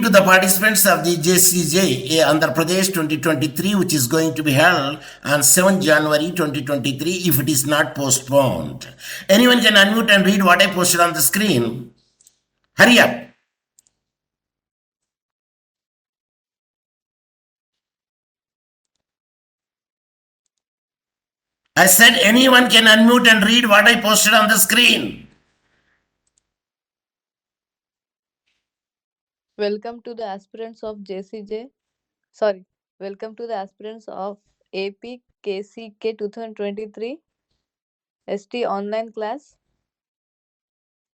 Greeting to the participants of the JCJ Andhra Pradesh 2023, which is going to be held on 7th January 2023 if it is not postponed. Anyone can unmute and read what I posted on the screen. Hurry up. I said anyone can unmute and read what I posted on the screen. Welcome to the aspirants of Welcome to the aspirants of AP KCK 2023-ST-Online class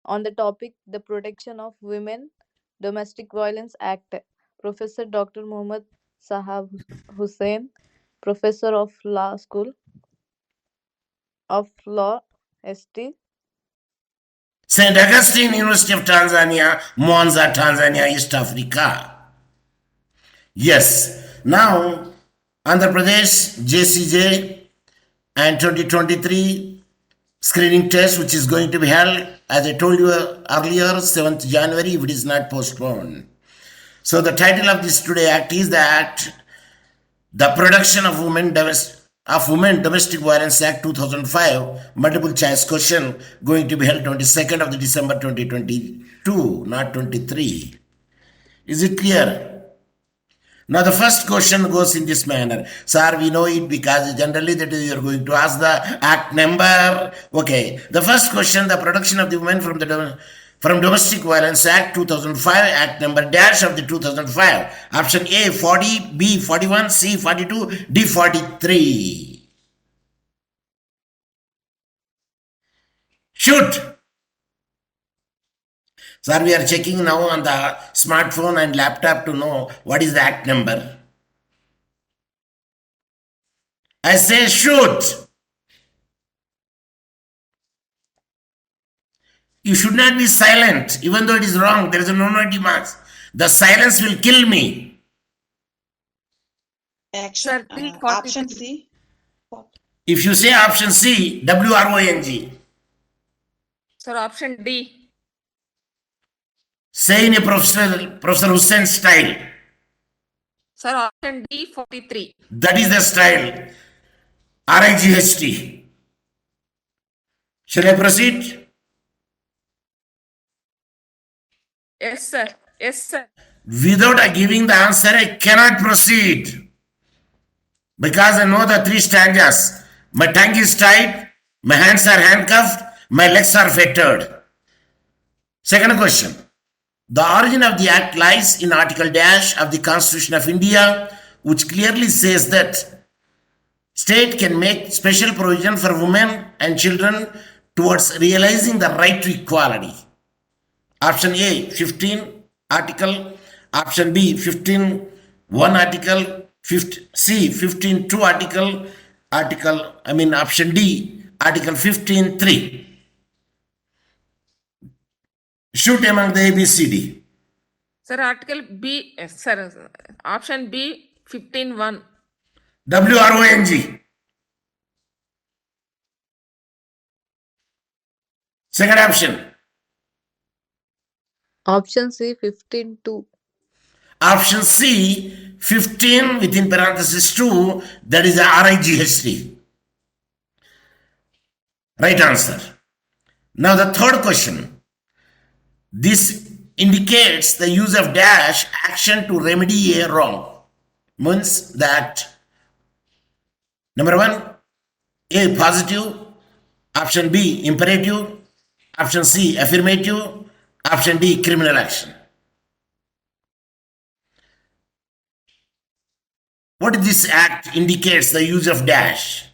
on the topic The Protection of Women Domestic Violence Act. Professor Dr. Mohammed Saheb Hussain, Professor of Law School of Law, ST. St. Augustine University of Tanzania, Mwanza, Tanzania, East Africa. Yes, now Andhra Pradesh JCJ and 2023 screening test, which is going to be held, as I told you earlier, 7th January, if it is not postponed. So the title of this today act is that the Protection of Women Domestic Violence Act 2005, multiple choice question, going to be held 22nd of December 2022, not 23. Is it clear? Now the first question goes in this manner. Sir, we know it because generally that you are going to ask the act number. Okay. The first question, the Protection of the Women from Domestic Violence Act 2005, Act number dash of the 2005. Option A 40, B 41, C 42, D 43. Shoot. Sir, we are checking now on the smartphone and laptop to know what is the act number. I say shoot. You should not be silent, even though it is wrong. There is no demands. The silence will kill me. Action, option C. If you say option C, WRONG. Sir, option D. Say in a Professor Hussain style. Sir, option D 43. That is the style. RIGHT. Shall I proceed? Yes, sir. Yes, sir. Without giving the answer, I cannot proceed. Because I know the three stanzas. My tongue is tied, my hands are handcuffed, my legs are fettered. Second question. The origin of the act lies in Article Dash of the Constitution of India, which clearly says that state can make special provision for women and children towards realizing the right to equality. Option A, 15 article. Option B, 15 1 article. C, 15 2 article. Option D, article 15 3. Shoot among the ABCD. Sir, article B, sir, option B 15 1. WRONG. Second option. Option C 15 2. Option C 15 within parenthesis 2, that is the RIGHT. Right answer. Now the third question. This indicates the use of dash action to remedy a wrong. Means that number 1, A positive, option B imperative, option C affirmative, option D criminal action. What this act indicates the use of dash?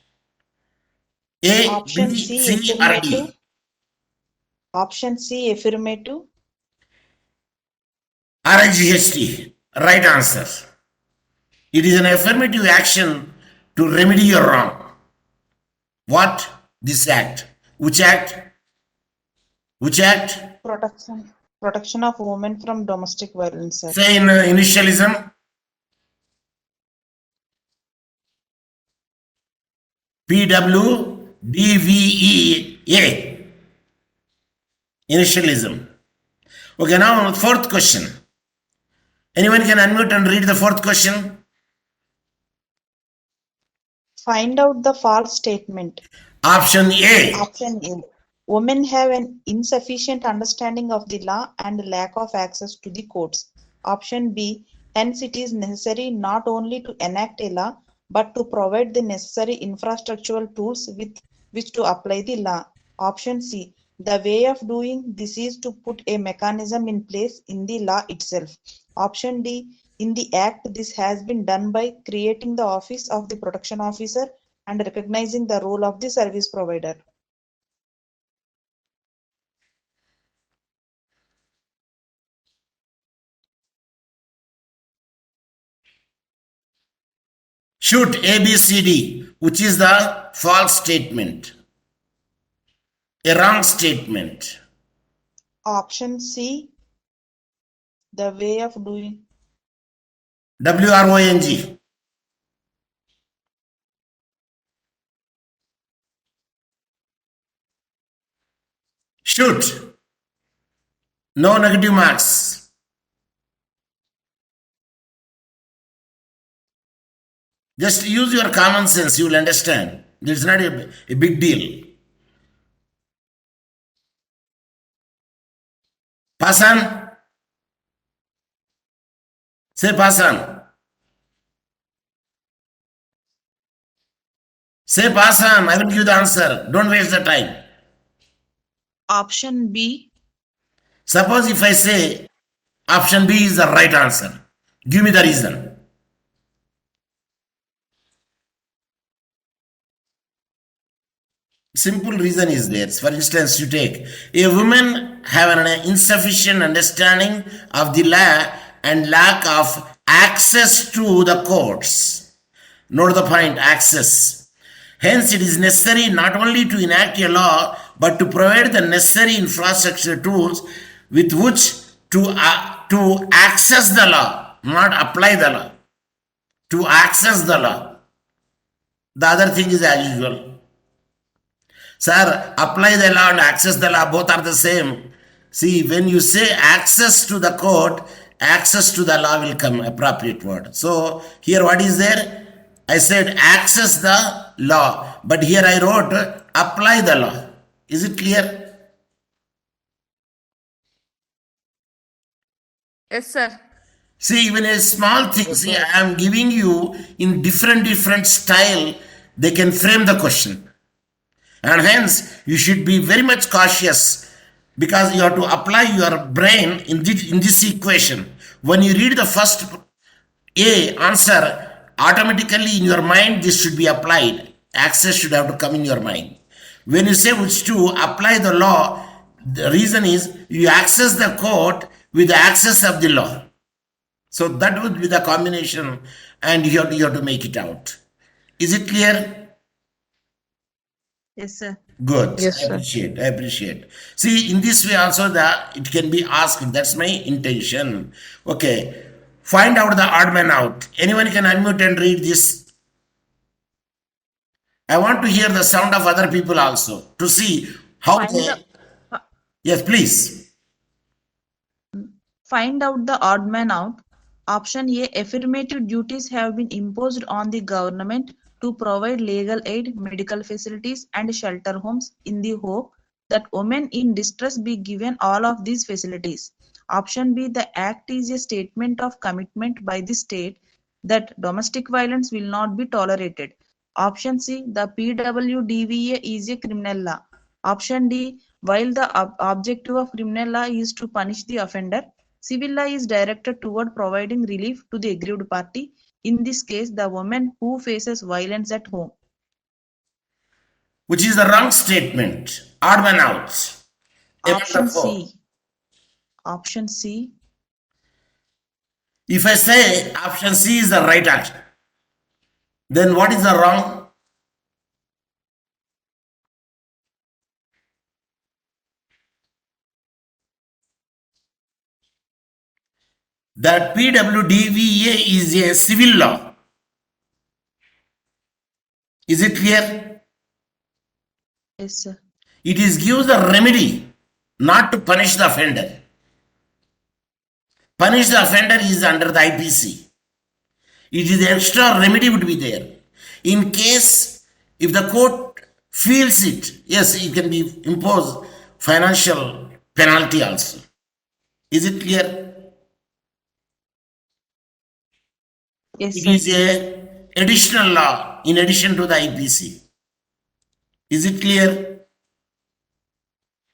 A, Option B, C, C or D? affirmative. Option C, affirmative. RIGHT, right answer. It is an affirmative action to remedy your wrong. What? This act. Which act? Which act? Protection of women from domestic violence. Say in initialism. PWDVA. Initialism. Okay, now fourth question. Anyone can unmute and read the fourth question. Find out the false statement. Option A. Option A. Women have an insufficient understanding of the law and lack of access to the courts. Option B. Hence, it is necessary not only to enact a law, but to provide the necessary infrastructural tools with which to apply the law. Option C. The way of doing this is to put a mechanism in place in the law itself. Option D. In the Act, this has been done by creating the office of the protection officer and recognizing the role of the service provider. Shoot A, B, C, D. Which is the false statement? A wrong statement. Option C. The way of doing. WRONG. Shoot. No negative marks. Just use your common sense, you will understand. It's not a big deal. Pass on. Say pass on. Say pass on. I will give the answer. Don't waste the time. Option B. Suppose if I say option B is the right answer, give me the reason. Simple reason is there. For instance, you take a woman have an insufficient understanding of the law and lack of access to the courts. Note the point, access. Hence, it is necessary not only to enact a law, but to provide the necessary infrastructure tools with which to access the law, not apply the law. To access the law. The other thing is as usual. Sir, apply the law and access the law, both are the same. See, when you say access to the court, access to the law will come, appropriate word. So, here what is there? I said access the law, but here I wrote apply the law. Is it clear? Yes, sir. See, even a small thing, see, I am giving you in different style, they can frame the question. And hence, you should be very much cautious because you have to apply your brain in this equation. When you read the first A answer, automatically in your mind, this should be applied. Access should have to come in your mind. When you say which to apply the law, the reason is you access the court with the access of the law. So that would be the combination and you have to make it out. Is it clear? Yes, sir. Good. Yes, sir. I appreciate. See, in this way also it can be asked. That's my intention. Okay. Find out the odd man out. Anyone can unmute and read this. I want to hear the sound of other people also to see how Find they... Yes, please. Find out the odd man out. Option A. Affirmative duties have been imposed on the government to provide legal aid, medical facilities, and shelter homes in the hope that women in distress be given all of these facilities. Option B. The Act is a statement of commitment by the state that domestic violence will not be tolerated. Option C. The PWDVA is a criminal law. Option D. While the objective of criminal law is to punish the offender, civil law is directed toward providing relief to the aggrieved party, in this case, the woman who faces violence at home. Which is the wrong statement. Odd man out. Option C. Option C. If I say option C is the right answer, then what is the wrong? That PWDVA is a civil law. Is it clear? Yes, sir. It is gives the remedy not to punish the offender. punish the offender is under the IPC. It is the extra remedy would be there. In case if the court feels it, yes, it can be imposed financial penalty also. Is it clear? Yes, It sir. is a additional law in addition to the IPC. Is it clear?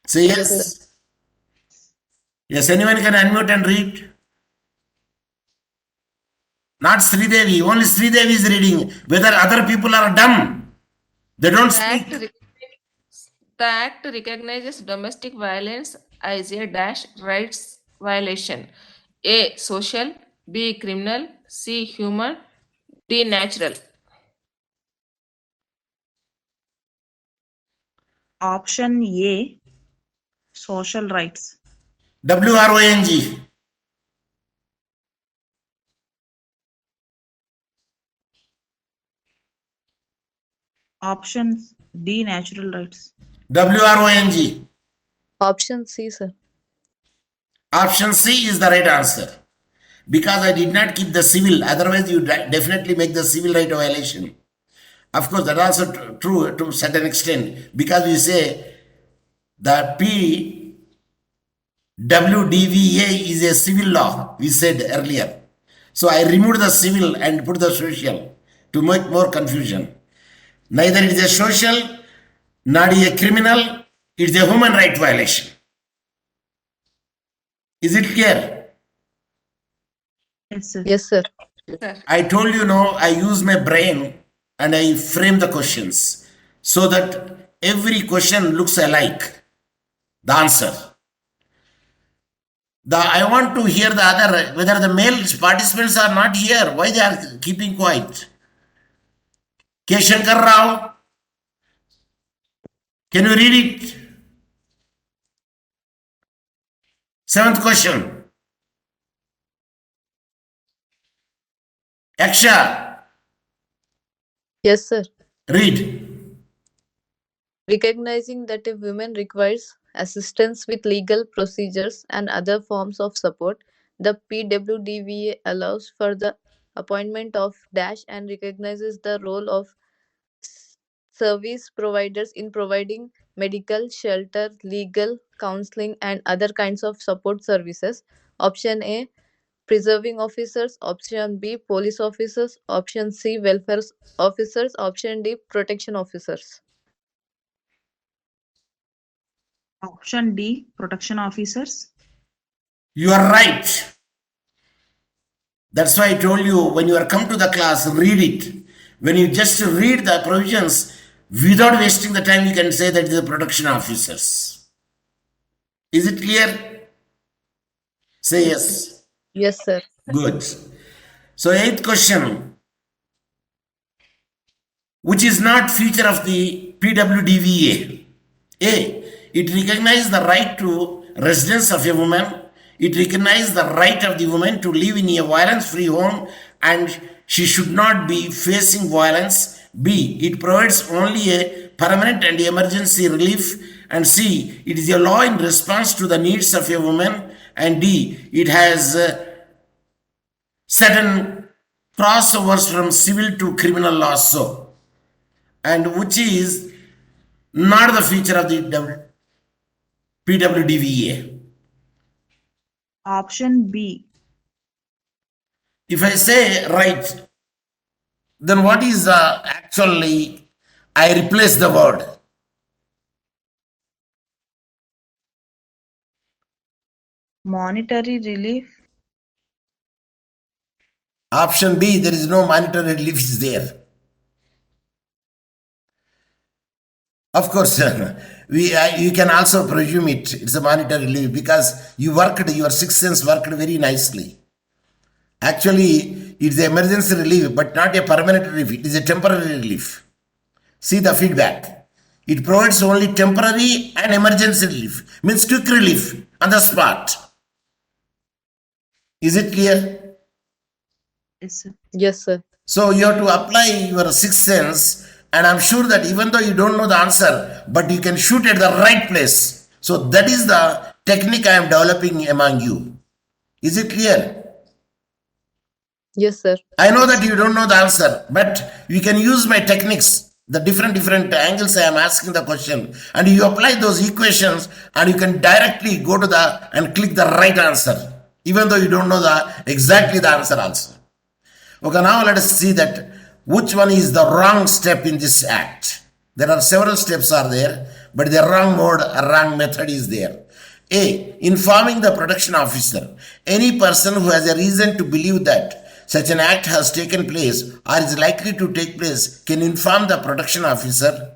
Say yes. Yes, anyone can unmute and read. Not Sridevi, only Sridevi is reading. Whether other people are dumb, they don't speak. The act recognizes domestic violence as a dash rights violation. A. Social. B. Criminal. C. Human. D. Natural. Option A, social rights. WRONG. Option D, natural rights. WRONG. Option C, sir. Option C is the right answer. Because I did not keep the civil, otherwise you definitely make the civil right violation. Of course, that also true to a certain extent, because we say the PWDVA is a civil law, we said earlier. So I removed the civil and put the social to make more confusion. Neither it is a social, nor is a criminal, it is a human right violation. Is it clear? Yes, sir. Yes, sir. Sir. I told you no, I use my brain and I frame the questions so that every question looks alike. The answer. I want to hear the other, whether the male participants are not here, why they are keeping quiet. K. Shankar Rao, can you read it? Seventh question. Aksha, Yes, sir. read. Recognizing that a woman requires assistance with legal procedures and other forms of support, the PWDVA allows for the appointment of dash and recognizes the role of service providers in providing medical, shelter, legal, counseling, and other kinds of support services. Option A, preserving officers. Option B, police officers. Option C, welfare officers. Option D, protection officers. Option D, protection officers. You are right. That's why I told you when you are come to the class, read it. When you just read the provisions without wasting the time, you can say that it is the protection officers. Is it clear? Say yes. Yes, sir. Good. So eighth question, which is not feature of the PWDVA. A. It recognizes the right to residence of a woman. It recognizes the right of the woman to live in a violence-free home and she should not be facing violence. B. It provides only a permanent and emergency relief. And C. It is a law in response to the needs of a woman. And D. It has certain crossovers from civil to criminal law. So, and which is not the feature of the PWDVA. Option B, If I say right, then what is actually, I replace the word. monetary relief. Option B, there is no monetary relief is there. Of course, you can also presume it's a monetary relief because you worked, your sixth sense worked very nicely. Actually, it's an emergency relief, but not a permanent relief. It is a temporary relief. See the feedback. It provides only temporary and emergency relief, means quick relief on the spot. Is it clear? Yes, sir. Yes, sir. So you have to apply your sixth sense, and I'm sure that even though you don't know the answer, but you can shoot at the right place. So that is the technique I am developing among you. Is it clear? Yes, sir. I know that you don't know the answer, but you can use my techniques, the different angles I am asking the question, and you apply those equations, and you can directly go to the and click the right answer, even though you don't know exactly the answer also. Okay, now let us see that which one is the wrong step in this act. There are several steps are there, but the wrong mode, a wrong method is there. A. Informing the protection officer. Any person who has a reason to believe that such an act has taken place or is likely to take place can inform the protection officer.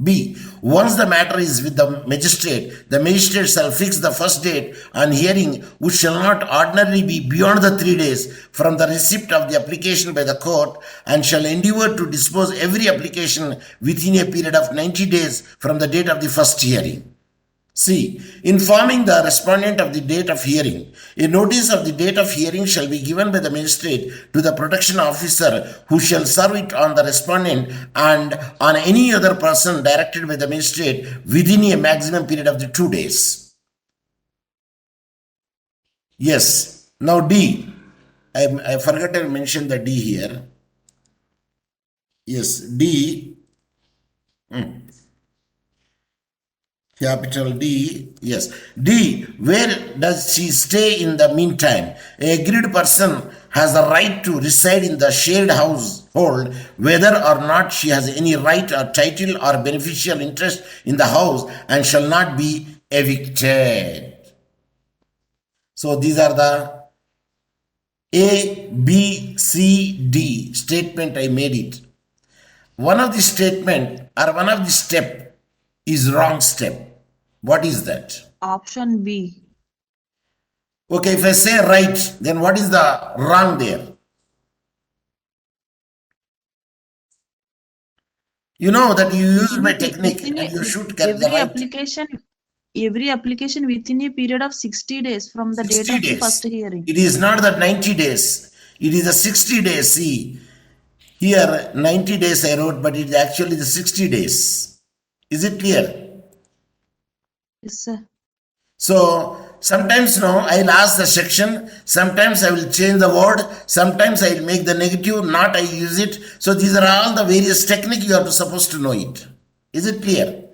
B. Once the matter is with the magistrate shall fix the first date on hearing, which shall not ordinarily be beyond the 3 days from the receipt of the application by the court, and shall endeavor to dispose every application within a period of 90 days from the date of the first hearing. C. Informing the respondent of the date of hearing. A notice of the date of hearing shall be given by the magistrate to the protection officer, who shall serve it on the respondent and on any other person directed by the magistrate within a maximum period of the 2 days. Yes. Now D. I forgot to mention the D here. Yes, D. Capital D, yes. D, where does she stay in the meantime? A agreed person has the right to reside in the shared household, whether or not she has any right or title or beneficial interest in the house, and shall not be evicted. So these are the A, B, C, D statement I made it. One of the statement or one of the step is wrong step. What is that? Option B. Okay, if I say right, then what is the wrong there? You know that you use my technique and you should get the right. Every application within a period of 60 days from the date of the first hearing. It is not that 90 days. It is a 60 days. See, here 90 days I wrote, but it is actually the 60 days. Is it clear? Yes, sir. So sometimes I'll ask the section, sometimes I will change the word, sometimes I will make the negative, not I use it. So these are all the various techniques you are supposed to know it. Is it clear?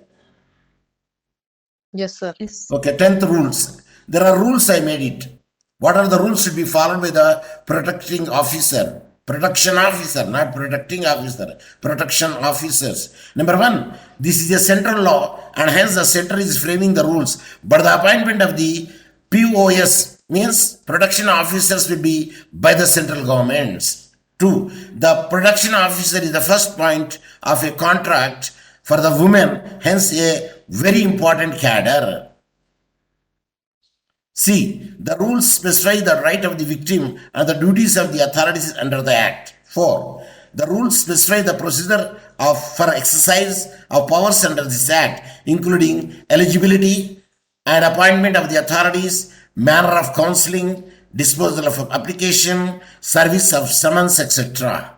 Yes, sir. Yes. Okay, 10th rules. There are rules I made it. What are the rules should be followed by the protecting officer? Protection officer, not protecting officer. Protection officers. Number 1, this is a central law and hence the center is framing the rules. But the appointment of the POS means protection officers will be by the central governments. 2, the protection officer is the first point of a contract for the women, hence a very important cadre. C. The rules specify the right of the victim and the duties of the authorities under the Act. 4. The rules specify the procedure for exercise of powers under this Act, including eligibility and appointment of the authorities, manner of counseling, disposal of application, service of summons, etc.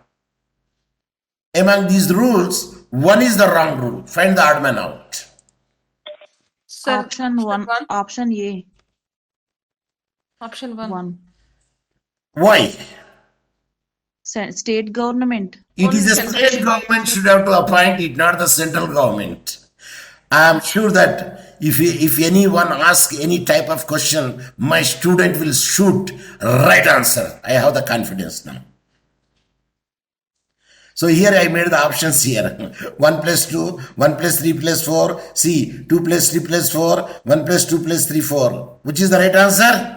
Among these rules, one is the wrong rule. Find the odd man out. Sir, Option 1. Option A. Option 1. 1. Why? State government. It is the state government should have to appoint it, not the central government. I am sure that if anyone asks any type of question, my student will shoot right answer. I have the confidence now. So here I made the options here. 1 plus 2, 1 plus 3 plus 4, C, 2 plus 3 plus 4, 1 plus 2 plus 3, 4. Which is the right answer?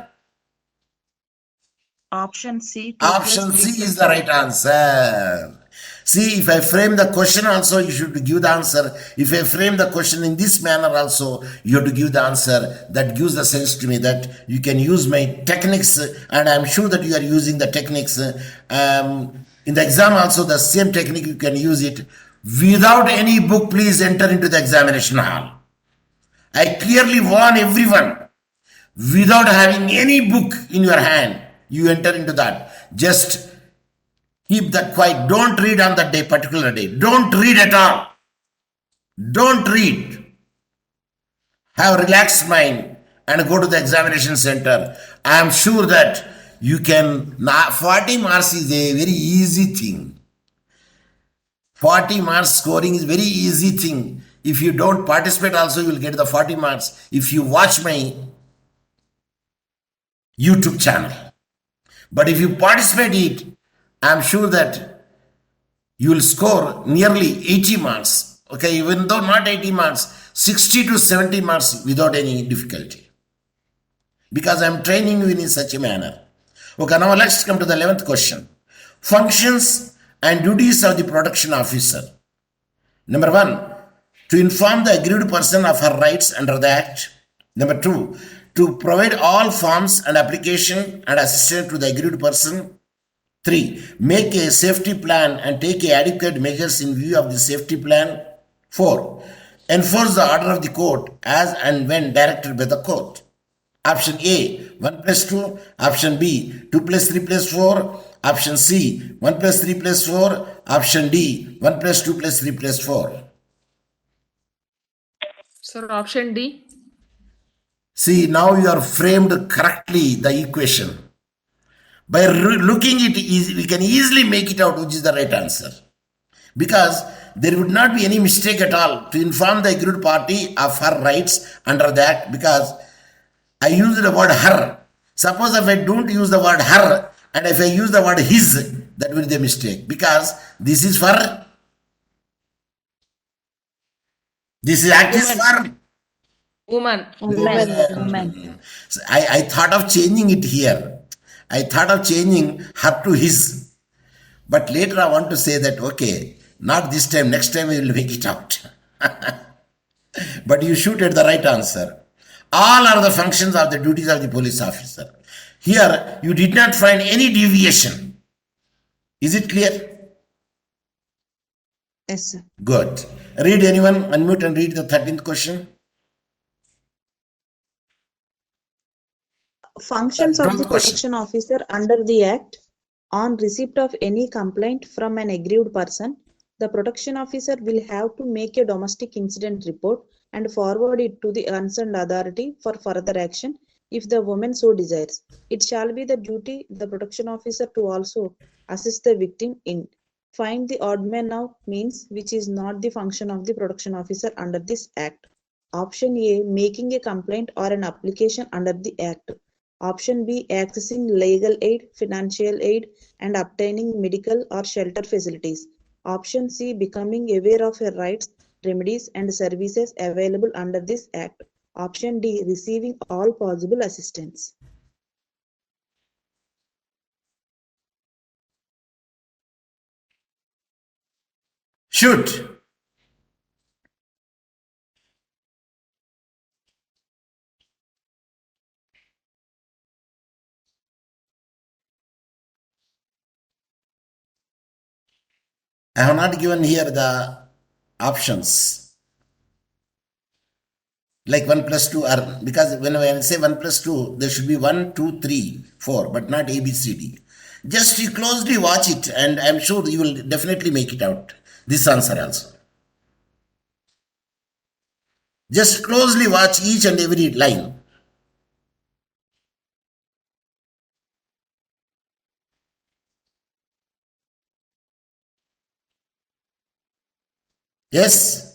Option C. Option C is the right answer. See, if I frame the question also, you should give the answer. If I frame the question in this manner also, you have to give the answer. That gives the sense to me that you can use my techniques, and I'm sure that you are using the techniques. In the exam also, the same technique you can use it. Without any book, please enter into the examination hall. I clearly warn everyone, without having any book in your hand, you enter into that. Just keep that quiet. Don't read on that day, particular day. Don't read at all. Don't read. Have a relaxed mind and go to the examination center I am sure that you can. 40 marks is a very easy thing. 40 marks scoring is very easy thing. If you don't participate also, you will get the 40 marks if you watch my YouTube channel. But if you participate it, I am sure that you will score nearly 80 marks. Okay, even though not 80 marks, 60 to 70 marks without any difficulty. Because I am training you in such a manner. Okay, now let's come to the 11th question. Functions and duties of the production officer. Number 1, to inform the aggrieved person of her rights under the Act. Number 2, to provide all forms and application and assistance to the aggrieved person. 3, make a safety plan and take adequate measures in view of the safety plan. 4, enforce the order of the court as and when directed by the court. Option A, 1 plus 2. Option B, 2 plus 3 plus 4. Option C, 1 plus 3 plus 4. Option D, 1 plus 2 plus 3 plus 4. Sir, option D. See, now you are framed correctly the equation. By looking it, we can easily make it out which is the right answer. Because there would not be any mistake at all to inform the aggrieved party of her rights under the Act, because I use the word her. Suppose if I don't use the word her and if I use the word his, that will be the mistake, because this is for, this is act is for Woman. Woman. So I thought of changing it here. I thought of changing her to his. But later I want to say that, okay, not this time, next time we will make it out. But you shoot at the right answer. All are the functions of the duties of the police officer. Here, you did not find any deviation. Is it clear? Yes, sir. Good. Read, anyone, unmute and read the 13th question. Functions of Don't the question. protection officer under the Act. On receipt of any complaint from an aggrieved person, the protection officer will have to make a domestic incident report and forward it to the concerned authority for further action if the woman so desires. It shall be the duty the protection officer to also assist the victim in. Find the odd man out means which is not the function of the protection officer under this Act. Option A, making a complaint or an application under the Act. Option B, accessing legal aid, financial aid, and obtaining medical or shelter facilities. Option C, becoming aware of her rights, remedies, and services available under this Act. Option D, receiving all possible assistance. Shoot. I have not given here the options. Like 1 plus 2 are, because when I say 1 plus 2, there should be 1, 2, 3, 4, but not A, B, C, D. Just you closely watch it and I'm sure you will definitely make it out. This answer also. Just closely watch each and every line. Yes?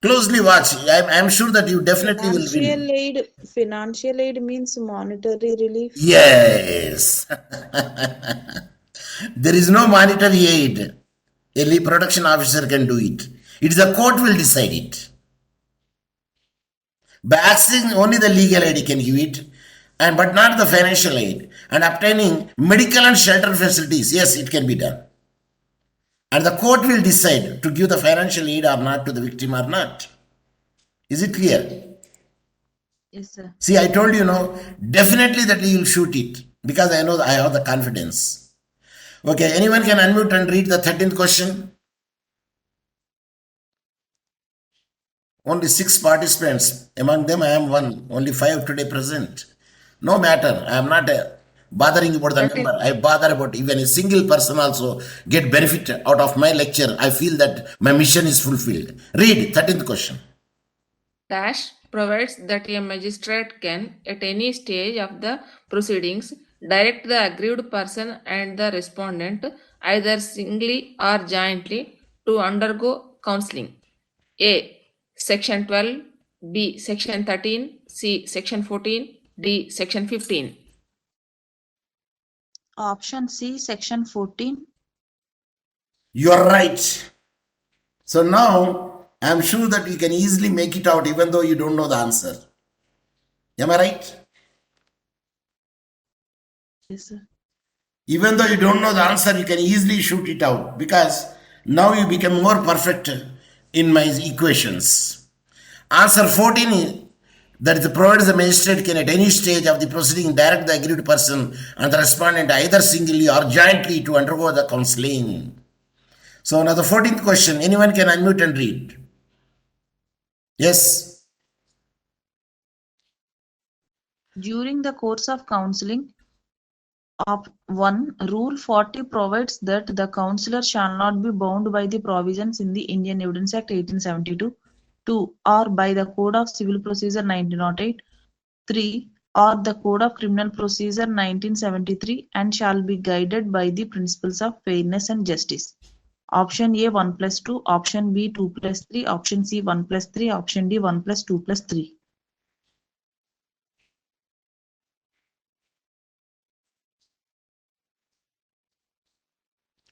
Closely watch. I'm sure that you definitely will read. Financial aid means monetary relief. Yes. There is no monetary aid. A production officer can do it. It is the court will decide it. By accessing only the legal aid he can give it, but not the financial aid. And obtaining medical and shelter facilities, yes, it can be done. And the court will decide to give the financial aid or not to the victim or not. Is it clear? Yes, sir. See, I told you, no, definitely that you will shoot it because I know I have the confidence. Okay, anyone can unmute and read the 13th question? Only 6 participants. Among them, I am one. Only 5 today present. No matter. I am not bothering about the number. I bother about even a single person also get benefit out of my lecture. I feel that my mission is fulfilled. Read 13th question. dash provides that a magistrate can, at any stage of the proceedings, direct the aggrieved person and the respondent, either singly or jointly, to undergo counseling. A. Section 12, B. Section 13, C. Section 14, D. Section 15. Option C, Section 14. You are right. So now I am sure that you can easily make it out even though you don't know the answer. Am I right? Yes, sir. Even though you don't know the answer, you can easily shoot it out because now you become more perfect in my equations. Answer 14 is that the provides the magistrate can at any stage of the proceeding direct the aggrieved person and the respondent either singly or jointly to undergo the counseling. So now the 14th question, anyone can unmute and read. Yes. During the course of counseling, 1. Rule 40 provides that the counsellor shall not be bound by the provisions in the Indian Evidence Act 1872, 2. Or by the Code of Civil Procedure 1908, 3. Or the Code of Criminal Procedure 1973 and shall be guided by the principles of fairness and justice. Option A 1 plus 2, option B 2 plus 3, option C 1 plus 3, option D 1 plus 2 plus 3.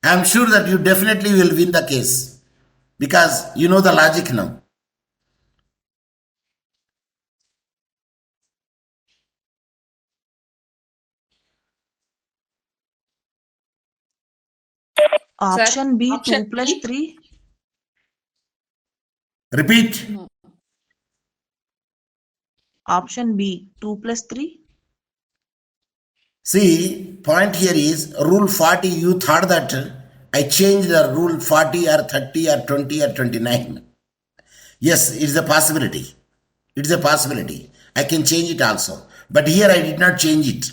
I am sure that you definitely will win the case because you know the logic now. Option B Option 2 plus B. 3. Repeat. No. Option B 2 plus 3. See, point here is rule 40. You thought that I changed the rule 40 or 30 or 20 or 29. Yes, it's a possibility. It's a possibility. I can change it also. But here I did not change it.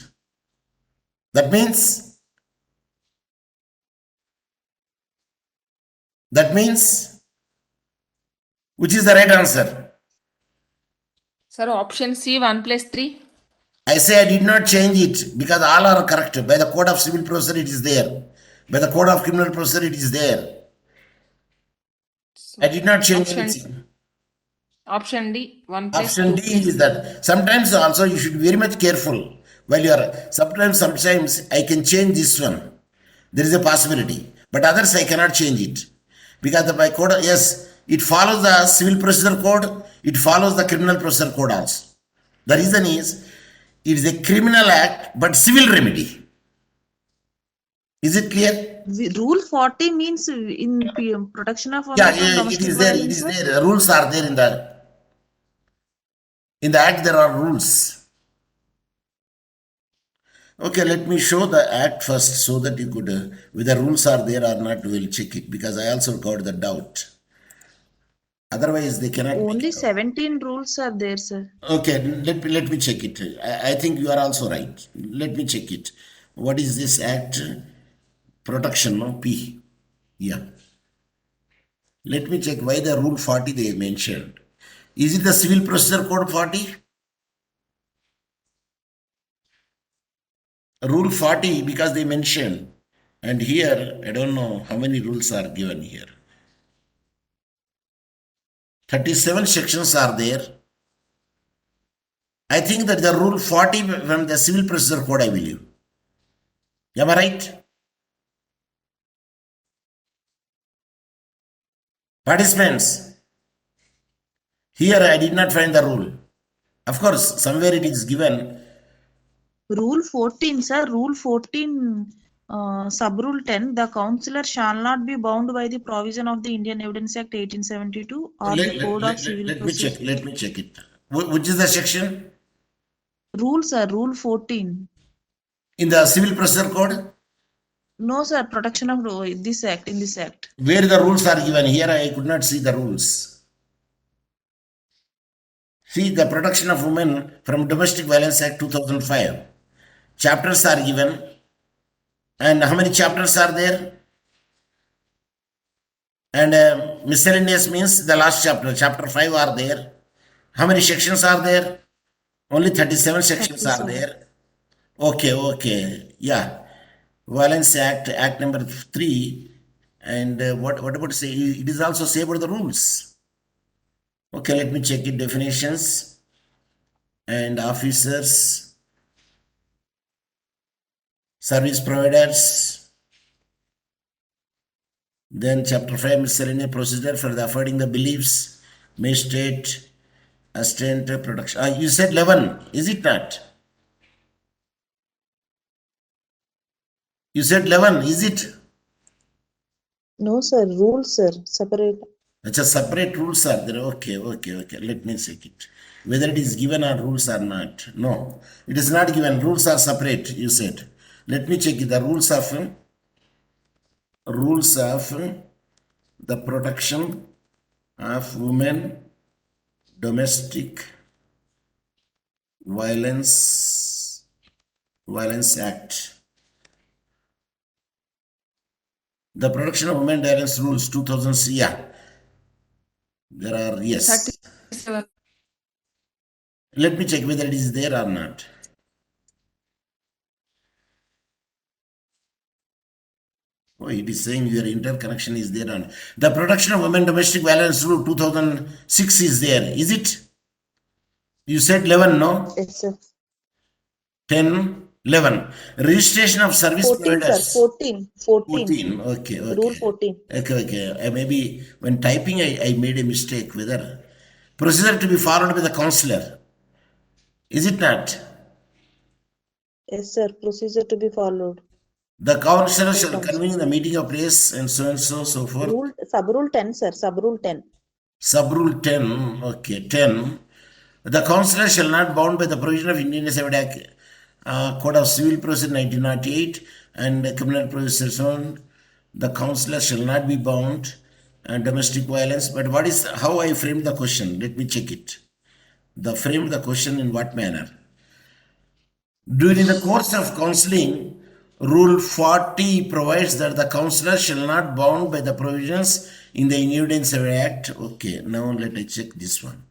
That means which is the right answer? Sir, option C 1 plus 3. I say I did not change it because all are correct. By the Code of Civil Procedure it is there. By the Code of Criminal Procedure it is there. I did not change anything. Option D 1 plus Option 2 D is that sometimes also you should be very much careful while you are sometimes I can change this one. There is a possibility. But others I cannot change it. Because by code, yes, it follows the civil procedure code, it follows the criminal procedure code also. The reason is it is a criminal act but civil remedy. Is it clear? Rule 40 means in protection of women Yeah, from it domestic is there. It violence. is there. The rules are there in the act. There are rules. Okay, let me show the act first so that you could, whether rules are there or not, we will check it because I also got the doubt. Otherwise, they cannot. Only 17 rules are there, sir. Okay, let me check it. I think you are also right. Let me check it. What is this act? Protection, no? P. Yeah. Let me check why the rule 40 they mentioned. Is it the civil procedure code 40? Rule 40 because they mentioned. And here, I don't know how many rules are given here. 37 sections are there. I think that the rule 40 from the civil procedure code, I believe. Am I right? Participants, here I did not find the rule. Of course, somewhere it is given. Rule 14, sir. Rule 14, sub-rule 10, the counsellor shall not be bound by the provision of the Indian Evidence Act 1872 or the Code of Civil Procedure. Let me check it. Which is the section? Rule, sir. Rule 14. In the civil procedure code? No, sir. Protection of this act, in this act. Where the rules are given? Here I could not see the rules. See the Protection of Women from Domestic Violence Act 2005. Chapters are given. And how many chapters are there? And miscellaneous means the last chapter. Chapter 5 are there. How many sections are there? Only 37 sections are 37. there. Okay. Yeah. Violence Act, Act number 3. And what about say? It is also say about the rules. Okay, let me check it. Definitions and officers, service providers. Then chapter 5, miscellaneous procedure for the affording the beliefs, magistrate, assistant, production. You said 11, is it not? You said 11, is it? No, sir. Rules, sir. Separate. It's a separate rules are there. Okay. Let me check it. Whether it is given or rules or not. No, it is not given. Rules are separate, you said. Let me check it. The rules of the protection of women, domestic violence act. The protection of women violence rules 2000. Yeah, there are, yes. 37. Let me check whether it is there or not. Oh, it is saying your interconnection is there on the protection of women domestic violence rule 2006 is there. Is it? You said 11, no? Yes, sir. 10, 11. Registration of service 14, sir. providers. 14. 14. Okay. Rule 14. Okay. Maybe when typing, I made a mistake. Whether procedure to be followed by the counselor. Is it not? Yes, sir. Procedure to be followed. The counselor shall convene the meeting of place and so forth. Sub-rule 10, sir. Sub-rule 10. Sub-rule 10. Okay, 10. The counselor shall not bound by the provision of Indian Code of Civil Procedure 1998 and Criminal Procedure Zone. The counselor shall not be bound and domestic violence. But what is how I framed the question? Let me check it. Framed the question in what manner? During the course of counseling, Rule 40 provides that the counselor shall not bound by the provisions in the Indian Civil Act. Okay, now let us check this one.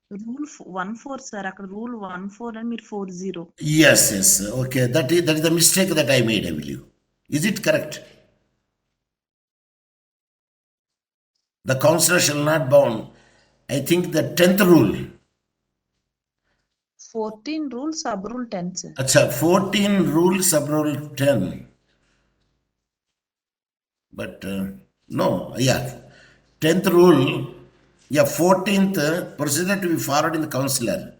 Rule 14, sir. Rule 14 and 40. Yes. Okay, that is the mistake that I made, I believe. Is it correct? The counselor shall not bound. I think the 10th rule. 14 rule, sub-rule 10, sir. Acha, 14 rule, sub-rule 10. But no, yeah. 10th rule, yeah, 14th, procedure to be followed in the counselor.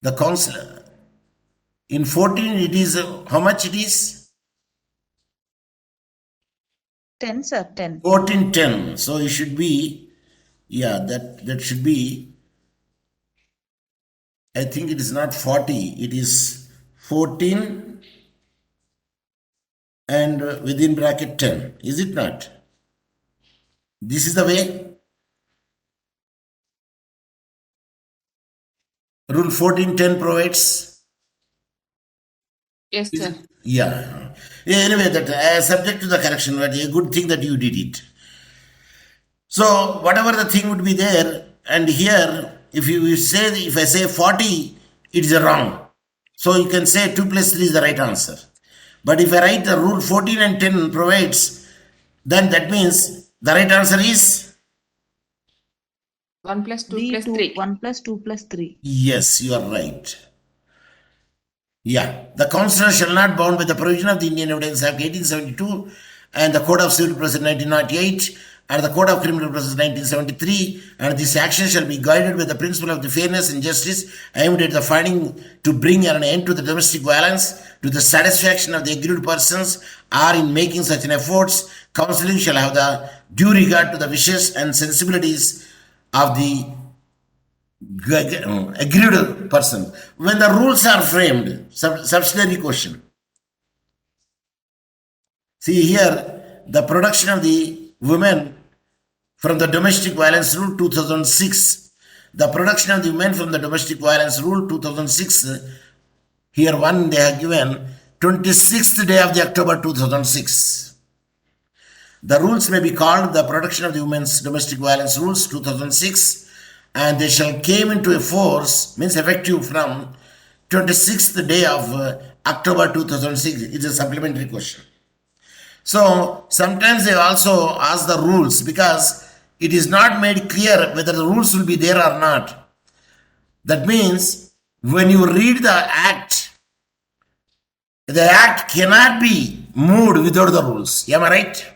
The counselor. In 14, it is, how much it is? 10, sir. 10. 14, 10. So it should be, yeah, that should be, I think it is not 40, it is 14 and within bracket 10. Is it not? This is the way. Rule 1410 provides. Yes, sir. Yeah. Anyway, that subject to the correction, but a good thing that you did it. So whatever the thing would be there, and here if I say 40, it is wrong. So you can say 2 plus 3 is the right answer. But if I write the rule 14 and 10 provides, then that means the right answer is 1 plus 2 plus 3. 1 plus 2 plus 3. yes, you are right. Yeah, the counselor shall not bound by the provision of the Indian Evidence Act 1872 and the Code of Civil Procedure 1998 and the Code of Criminal Procedure 1973, and this action shall be guided by the principle of the fairness and justice aimed at the finding to bring an end to the domestic violence to the satisfaction of the aggrieved persons, or in making such an efforts, counseling shall have the due regard to the wishes and sensibilities of the aggrieved person. When the rules are framed, subsidiary question. See here, the protection of the women from the domestic violence rule 2006. The protection of the women from the domestic violence rule 2006. Here one they have given 26th day of the October 2006. The rules may be called the protection of the women's domestic violence rules 2006 and they shall came into a force, means effective from 26th day of October 2006. It's a supplementary question. So sometimes they also ask the rules because it is not made clear whether the rules will be there or not. That means when you read the act cannot be moved without the rules. Am I right?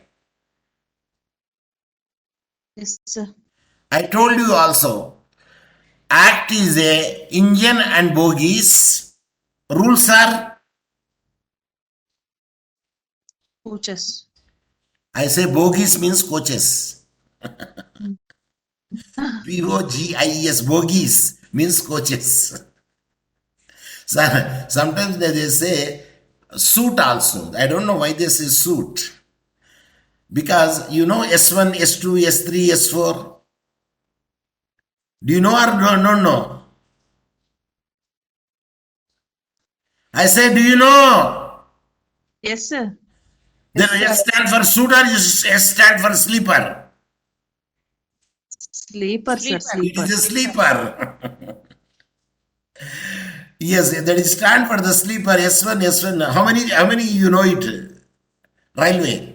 Yes, sir. I told you also, act is a engine and bogies. Rules are, Coaches. I say bogies means coaches. Bogies, bogies means coaches. So, sometimes they say suit also. I don't know why they say suit. Because you know S1, S2, S3, S4. Do you know or no? I say, do you know? Yes, sir. Then S stand for suit or S stand for sleeper? Sleeper, sir. It Sleeper. is a sleeper. Yes, that is stand for the sleeper. S1, S1. How many you know it? Railway.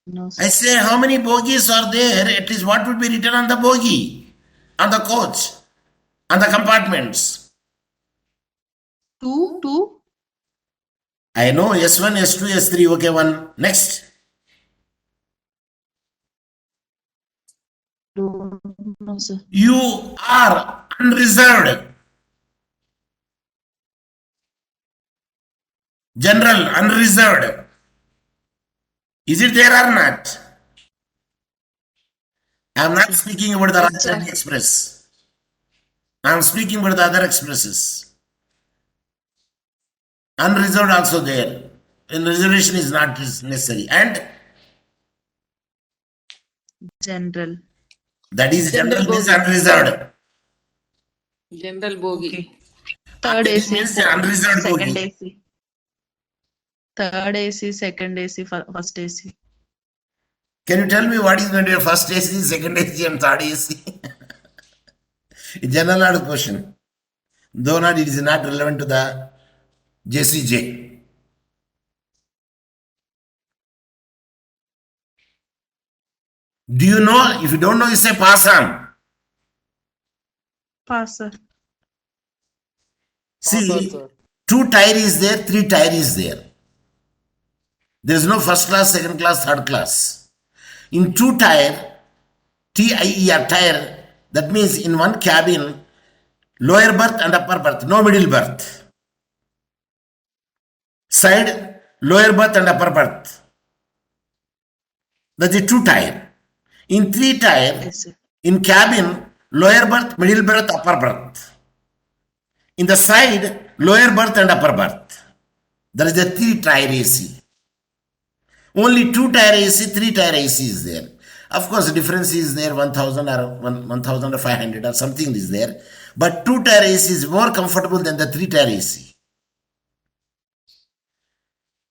No, I sir. say, how many bogies are there? At least what would be written on the bogie, on the coach, on the compartments? Two. I know S1, S2, S3. Okay, one. Next. Don't know, sir. You are unreserved. General, unreserved. Is it there or not? I am not speaking about the Yes, sir. Rajdhani Express. I am speaking about the other expresses. Unreserved also there. And reservation is not necessary. And General. that is general General means bogie. unreserved. General bogie. Okay. Third That AC. means unreserved Second bogie. AC. Third AC, second AC, first AC. Can you tell me what is going to be first AC, second AC, and third AC? General order question. Though not, it is not relevant to the JCJ. Do you know? If you don't know, you say pass on. Pass, sir. See, 2 tire is there, 3 tire is there. There is no first class, second class, third class. In 2 tire, TIER tire, that means in one cabin, lower berth and upper berth, no middle berth. Side, lower berth and upper berth. That's a 2 tire. In 3 tire, Yes, sir. in cabin, lower berth, middle berth, upper berth. In the side, lower berth and upper berth. There is a 3 tire AC. Only 2 tire AC, 3 tire AC is there. Of course, the difference is there 1000 or 1500 or something is there. But 2 tire AC is more comfortable than the 3 tire AC.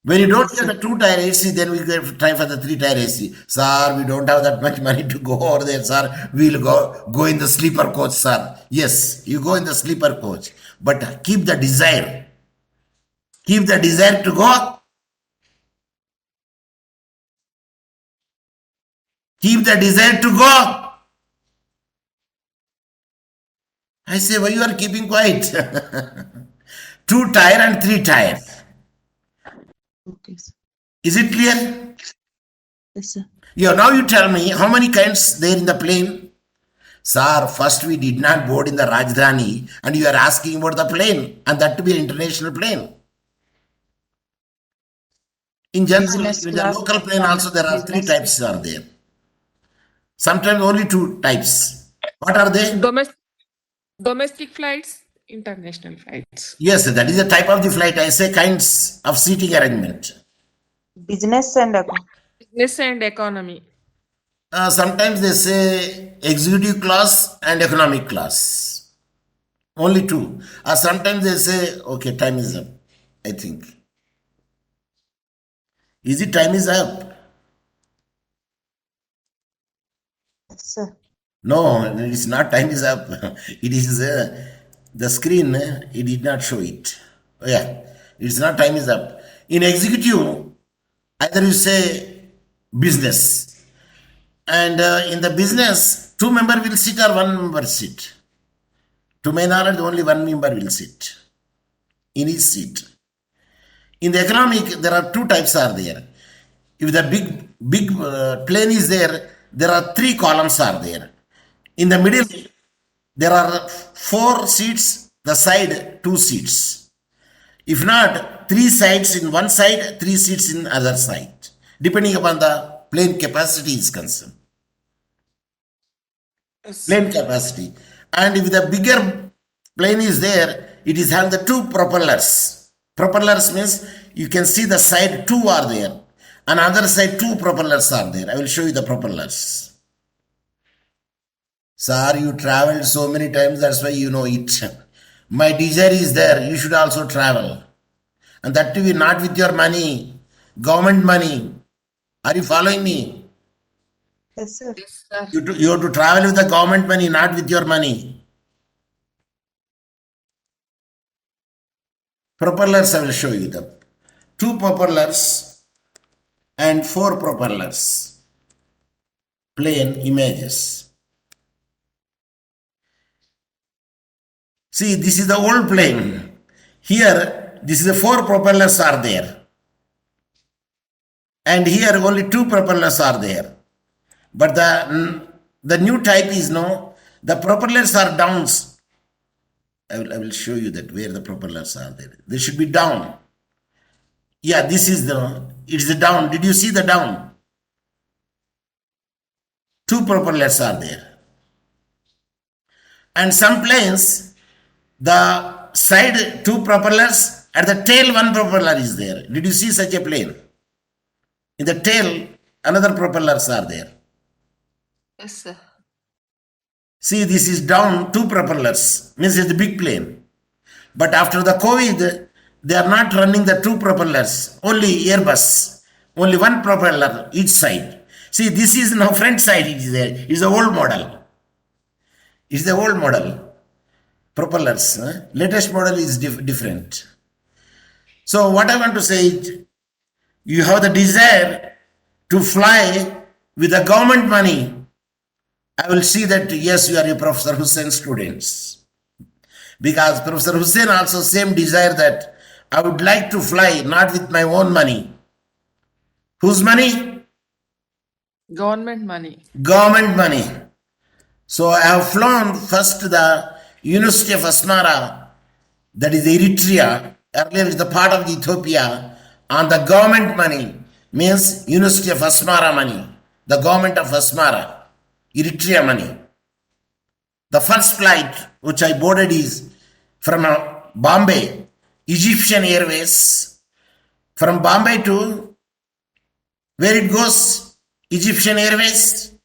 When you don't get the 2 tire AC, then we try for the 3 tire AC. Sir, we don't have that much money to go over there, sir. We'll go in the sleeper coach, sir. Yes, you go in the sleeper coach. But keep the desire. Keep the desire to go. Keep the desire to go. I say, why you are keeping quiet? 2 tire and 3 tire. Okay, sir. Is it clear? Yes, sir. Yeah, now you tell me how many kinds there in the plane? Sir, first we did not board in the Rajdhani and you are asking about the plane and that to be an international plane. In general, Business in the class, local plane also there are 3 business. types are there. Sometimes only 2 types. What are they? Domestic flights, international flights. Yes, that is the type of the flight. I say kinds of seating arrangement. Business and Business and economy. Sometimes they say executive class and economic class. Only 2. Or sometimes they say, okay, time is up, I think. Is it time is up? Sir. No, it's not time is up. It is the screen, it did not show it. Yeah, it's not time is up. In executive, either you say business, and in the business, two member will sit or one member sit. To my knowledge, only one member will sit in each seat. In the economic, there are two types are there. If the big plane is there, there are three columns are there. In the middle, there are 4 seats, the side 2 seats. If not, 3 sides in one side, 3 seats in other side, depending upon the plane capacity is concerned. Plane capacity. And if the bigger plane is there, it is having the 2 propellers. Propellers means you can see the side 2 are there. And other side 2 propellers are there. I will show you the propellers. Sir, you traveled so many times, that's why you know it. My desire is there, you should also travel. And that too not with your money, government money. Are you following me? Yes, sir. Yes, sir. You have to travel with the government money, not with your money. Propellers, I will show you them. 2 propellers and 4 propellers. Plane images. See, this is the old plane. Here, this is the 4 propellers are there. And here only 2 propellers are there. But the new type is no, the propellers are downs. I will show you that where the propellers are there. They should be down. Yeah, this is it's the down. Did you see the down? 2 propellers are there. And some planes, the side 2 propellers, at the tail 1 propeller is there. Did you see such a plane? In the tail, another propellers are there. Yes, sir. See, this is down 2 propellers, means it's a big plane. But after the COVID, they are not running the 2 propellers, only Airbus, only 1 propeller each side. See, this is now front side, it is there. It's the old model. It's the old model. Propellers, latest model is different. So what I want to say is, you have the desire to fly with the government money. I will see that yes, you are a Professor Hussain students. Because Professor Hussain also same desire that I would like to fly not with my own money. Whose money? Government money. Government money. So I have flown first to the University of Asmara, that is Eritrea, earlier is the part of Ethiopia, on the government money, means University of Asmara money, the government of Asmara. Eritrea money. The first flight which I boarded is from Bombay, Egyptian Airways. From Bombay to where it goes? Egyptian Airways.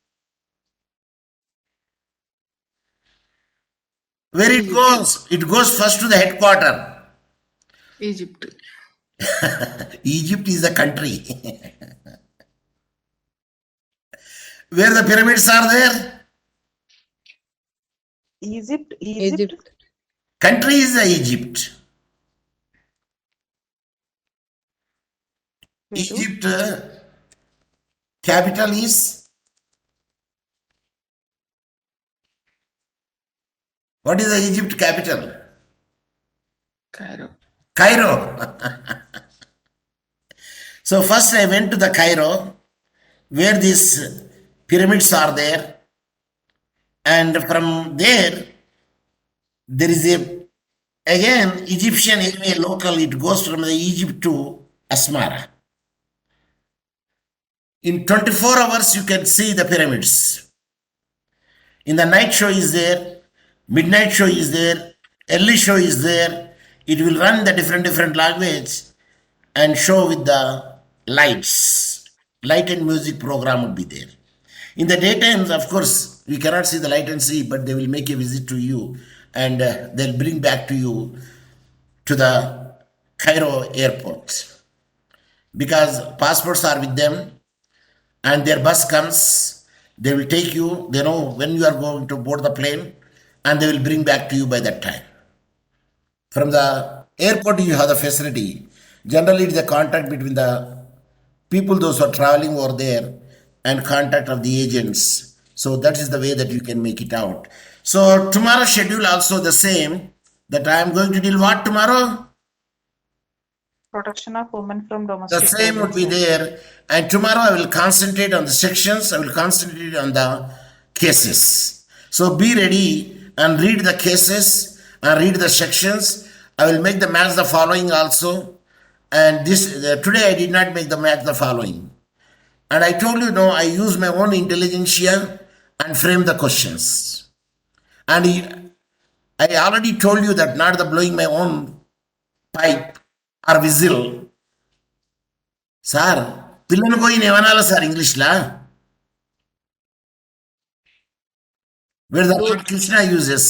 Where it goes? It goes first to the headquarters. Egypt. Egypt is the country. Where the pyramids are there? Egypt. Egypt. Country is the Egypt. Egypt capital is? What is the Egypt capital? Cairo. Cairo. So first I went to the Cairo, where these pyramids are there, and from there is again Egyptian area local. It goes from the Egypt to Asmara. In 24 hours you can see the pyramids. In the night show is there, midnight show is there, early show is there. It will run the different language and show with the lights. Light and music program would be there. In the daytimes, of course, we cannot see the light and see, but they will make a visit to you and they'll bring back to you to the Cairo airport. Because passports are with them and their bus comes They will take you, they know when you are going to board the plane, and they will bring back to you by that time. From the airport, you have the facility. Generally, it's the contact between the people, those who are traveling over there, and contact of the agents. So that is the way that you can make it out. So tomorrow's schedule also the same, that I am going to deal what tomorrow? Protection of women from The domestic same would be violence. there. And tomorrow I will concentrate on the sections, I will concentrate on the cases. So be ready and read the cases and read the sections. I will make the match the following also. And this today I did not make the match the following. And I told you, no, I use my own intelligentsia and frame the questions. And I already told you that not the blowing my own pipe or whistle. Sir పిల్లలు పోయి ఏమనాలి sir ఇంగ్లీష్లా? Where the Lord Krishna uses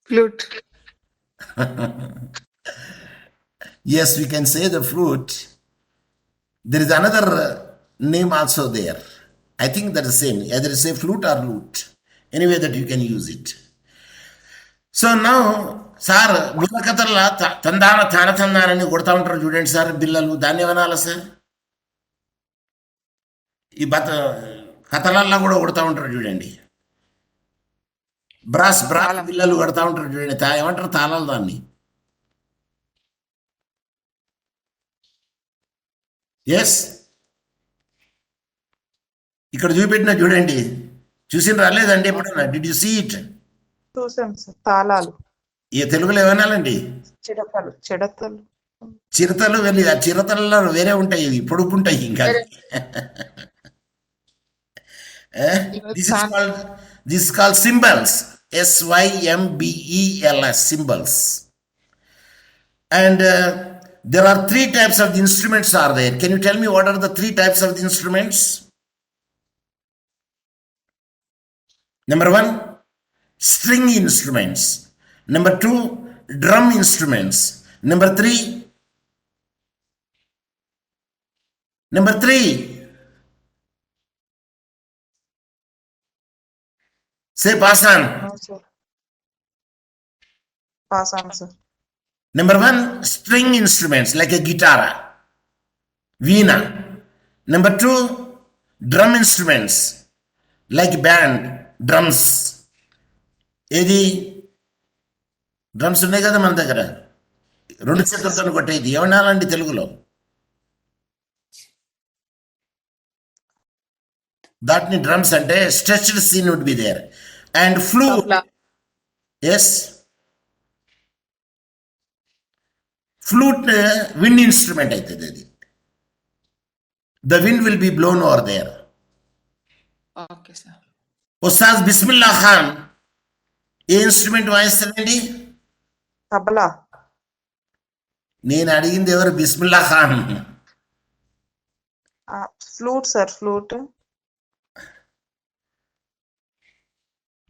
Flute. yes, we can say the flute. There is another name also there. I think that is the same. Either say flute or lute. Anyway, that you can use it. So now, sir బుర్రకథల్లా తందాన తానతందానని కొడతా ఉంటారు చూడండి sir పిల్లలు, దాన్ని ఏమనాలి sir? ఈ కథలల్లో కూడా కొడతా ఉంటారు చూడండి, బ్రాస్ పిల్లలు కొడతా ఉంటారు చూడండి, ఏమంటారు తాళాలు దాన్ని? ఎస్, ఇక్కడ చూపెట్టిన చూడండి, చూసిన రాలేదండి ఎప్పుడన్నా? Did you see it? చూసాం సార్. తాళాలు. ఈ తెలుగులో ఏమనాలండి? చిడతలు. చిడతలు. చిరతలు. వెళ్ళి ఆ చిరతలలో వేరే ఉంటాయి, ఇవి పొడుగుంటాయి ఇంకా. This is called symbols. SYMBELS, symbols. And there are 3 types of the instruments are there. Can you tell me what are the 3 types of the instruments? Number 1, string instruments. Number 2, drum instruments. Number 3, say pass on. No, sir. Pass on, sir. Number 1, string instruments like a guitar, veena. Number 2, drum instruments like band, drums. ఏది drums ఉన్నాయి కదా మన దగ్గర, 2 చేతులతో కొట్టేది, ఏమన్నాలండి తెలుగులో? దాటిని డ్రమ్స్ అంటే. Stretched skin would be there. And flute, yes, flute wind instrument అవుతుంది అది. The wind will be blown over there. Okay sir. Ustad Bismillah Khan ఏ ఇన్స్ట్రుమెంట్ వాయిస్తాడండి? తబలా. నేను అడిగింది ఎవరు? Bismillah Khan. Flute sir, flute.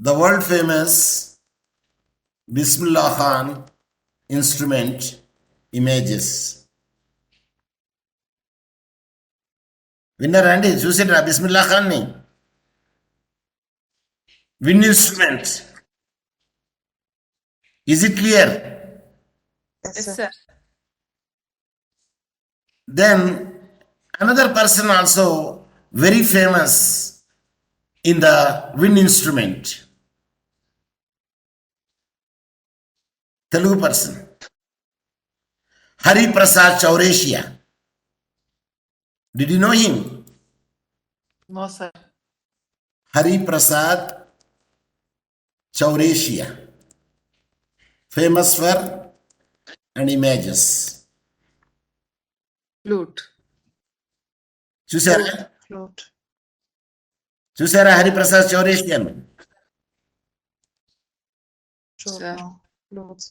The world famous Bismillah Khan instrument images. విన్నారా అండి? చూసారా బిస్మిల్లా ఖాన్ ని? Wind instrument. Is it clear? Yes, sir. Then another person also very famous in the wind instrument, Telugu person, Hari Prasad Chaurasia. Did you know him? No, sir. Hari Prasad Chaurasia, famous for and images. Flute. చూసారా? Flute. చూసారా Hariprasad చౌరేషియన్? Sir. Flutes.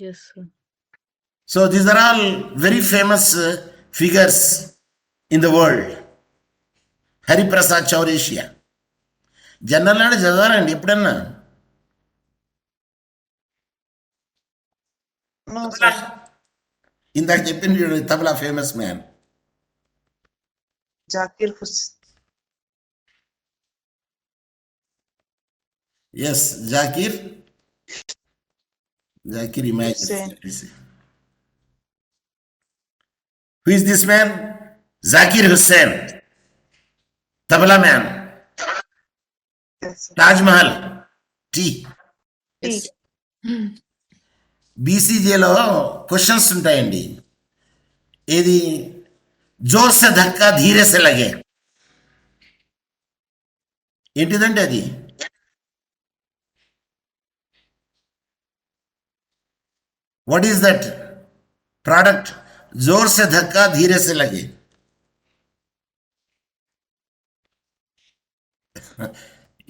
Yes, sir. So these are all very famous figures in the world. Hariprasad Chaurasia. General knowledge చదవాలండి ఎప్పుడన్నా? No, sir. ఇందాక చెప్పింది tabla famous man. Zakir Hussain. Yes, Zakir. Zakir imagines. Hussain. Who is this man? Zakir Hussain. Tabla man. Yes, sir. Taj Mahal. T. Yes. బీసీజేలో questions ఉంటాయండి. ఏది జోర్ సే ధక్కా ధీరే సే లగే, ఏంటిదంటే అది వాట్ ఈస్ దట్ ప్రోడక్ట్? జోర్ సే ధక్కా ధీరే సే లగే.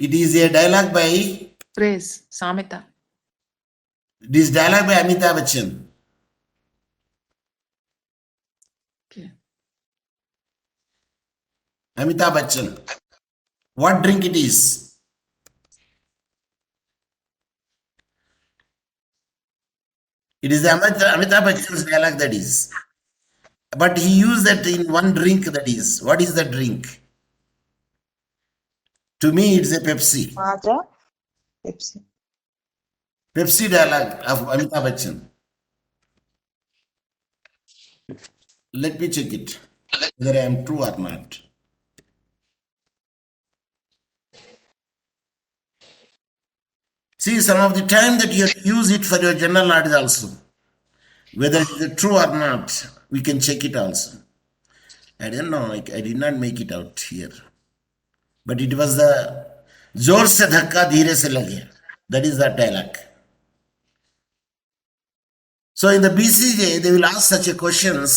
It is a dialogue by Phrase. Samita. It is dialogue by Amitabh Bachchan. Okay. Amitabh Bachchan. What drink it is? It is the Amitabh Bachchan's dialogue, that is. But he used that in one drink, that is. What is that drink? To me, it's a Pepsi. Maja. Pepsi. Pepsi dialogue of Amitabh Bachchan. Let me check it, whether I am true or not. See, some of the time that you use it for your general knowledge also. Whether it is true or not, we can check it also. I don't know, I did not make it out here. But it was the Zor se dhakka dheere se lage. That is the dialogue. So in the BCJ, they will ask such a questions,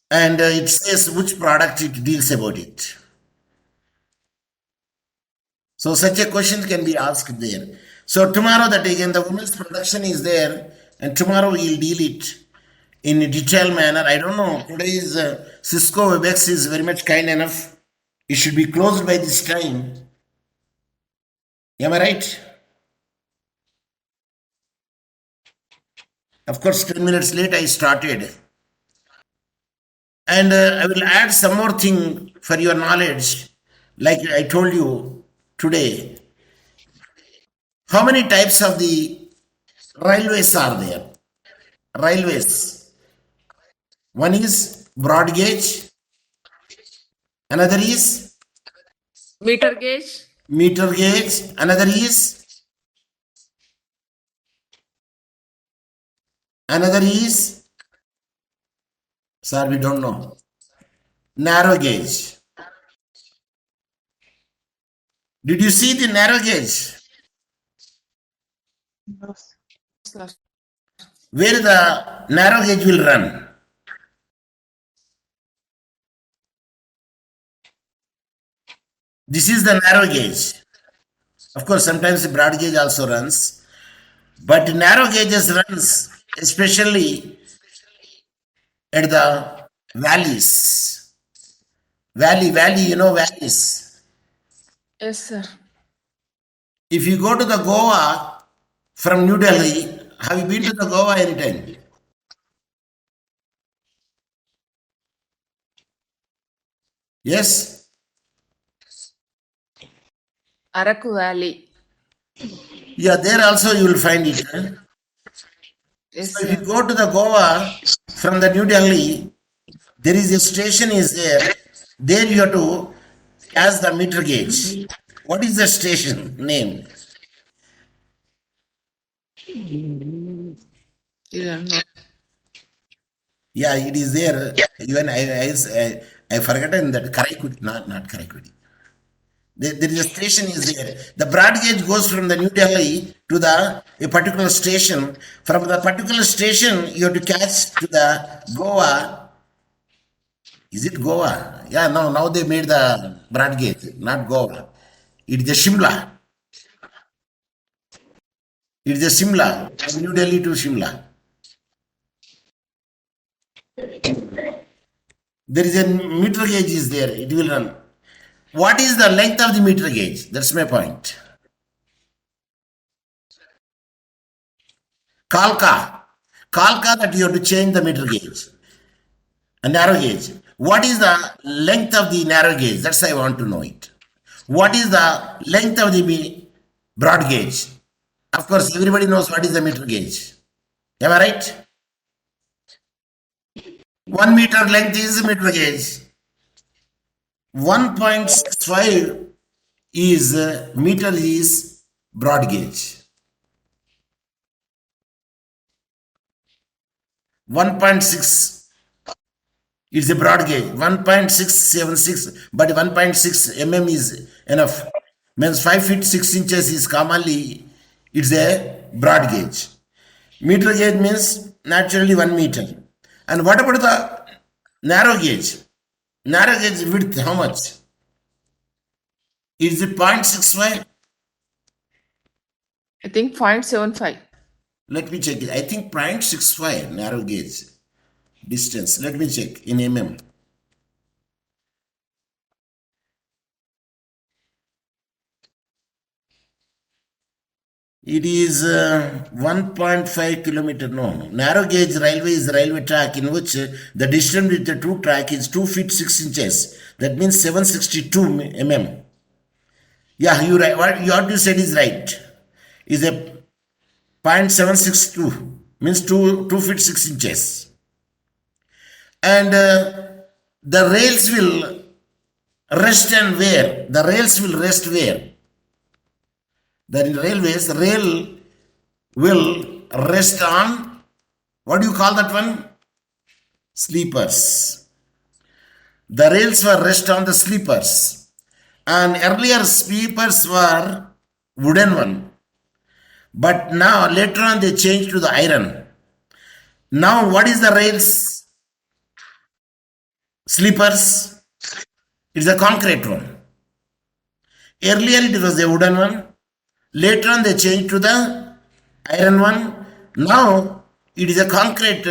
and it says which product it deals about it. So such a question can be asked there. So tomorrow that again the women's production is there, and tomorrow we'll deal it in a detailed manner. I don't know, today's Cisco WebEx is very much kind enough. It should be closed by this time. Am I right? Of course, 10 minutes late I started. And I will add some more thing for your knowledge. Like I told you today, how many types of the railways are there? Railways. One is broad gauge, another is Meter gauge. meter gauge, another is sir, we don't know, narrow gauge. Did you see the narrow gauge? Yes. Where the narrow gauge will run? This is the narrow gauge. Of course, sometimes the broad gauge also runs, but narrow gauges runs especially at the valleys. Valley, you know valleys. Yes, sir. If you go to the Goa from New Delhi, have you been to the Goa anytime? Yes? Araku Valley. Yeah, there also you will find it. Yes, So if sir. you go to the Goa from the New Delhi, there is a station is there. There you have to catch the meter gauge. What is the station name? You don't know. Yeah, it is there. Even I forgotten that Karaikudi, not Karaikudi. There is a station is there. The broad gauge goes from the New Delhi to a particular station. From the particular station, you have to catch to the Goa. Is it Goa? Yeah, no, now they made the broad gauge, not Goa. It is the Shimla. It is the Shimla, from New Delhi to Shimla. There is a meter gauge is there. It will run. What is the length of the meter gauge? That's my point. Kalka that you have to change the meter gauge. A narrow gauge. What is the length of the narrow gauge? That's I want to know it. What is the length of the broad gauge? Of course, everybody knows what is the meter gauge. Am I right? 1 meter length is meter gauge. 1.65 is meter is broad gauge. 1.6 is a broad gauge. 1.676, but 1.6 mm is enough. Means 5 feet 6 inches is commonly it's a broad gauge. Meter gauge means naturally 1 meter. And what about the narrow gauge? Narrow gauge width, how much? Is it 0.65? I think 0.75. Let me check it. I think 0.65 narrow gauge distance. Let me check in mm. It is 1.5 kilometer. No. Narrow gauge railway is railway track in which the distance with the two track is 2 feet 6 inches. That means 762 mm. Yeah, you right. What you said is right. Is a 0.762 means 2 feet 6 inches. And the rails will rest and where? The rails will rest where? The railways, rail will rest on, what do you call that one? Sleepers. The rails were rest on the sleepers. And earlier sleepers were wooden one. But now later on they changed to the iron. Now what is the rails? Sleepers. It's a concrete one. Earlier it was a wooden one. Later on they changed to the iron one. Now it is a concrete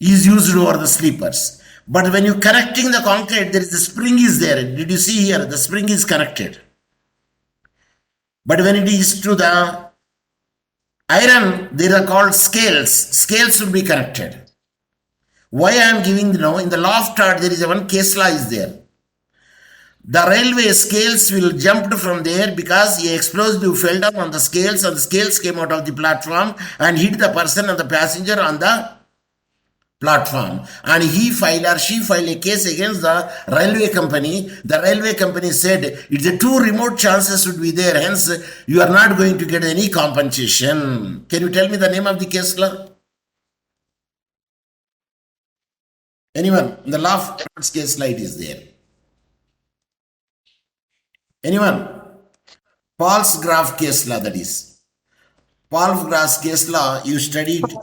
is used over the sleepers. But when you connecting the concrete, there is a spring is there. Did you see here? The spring is connected. But when it is to the iron, they are called scales. Scales should be connected. Why I am giving, in the law of third, there is a one case law is there. The railway scales will jump from there because a explosive fell down on the scales and the scales came out of the platform and hit the person and the passenger on the platform. And he filed or she filed a case against the railway company. The railway company said it's a too remote chances would be there. Hence, you are not going to get any compensation. Can you tell me the name of the case law? Anyone? The law of case law it is there. Anyone? Paul's graph case law, that is. Paul's graph case law, you studied it.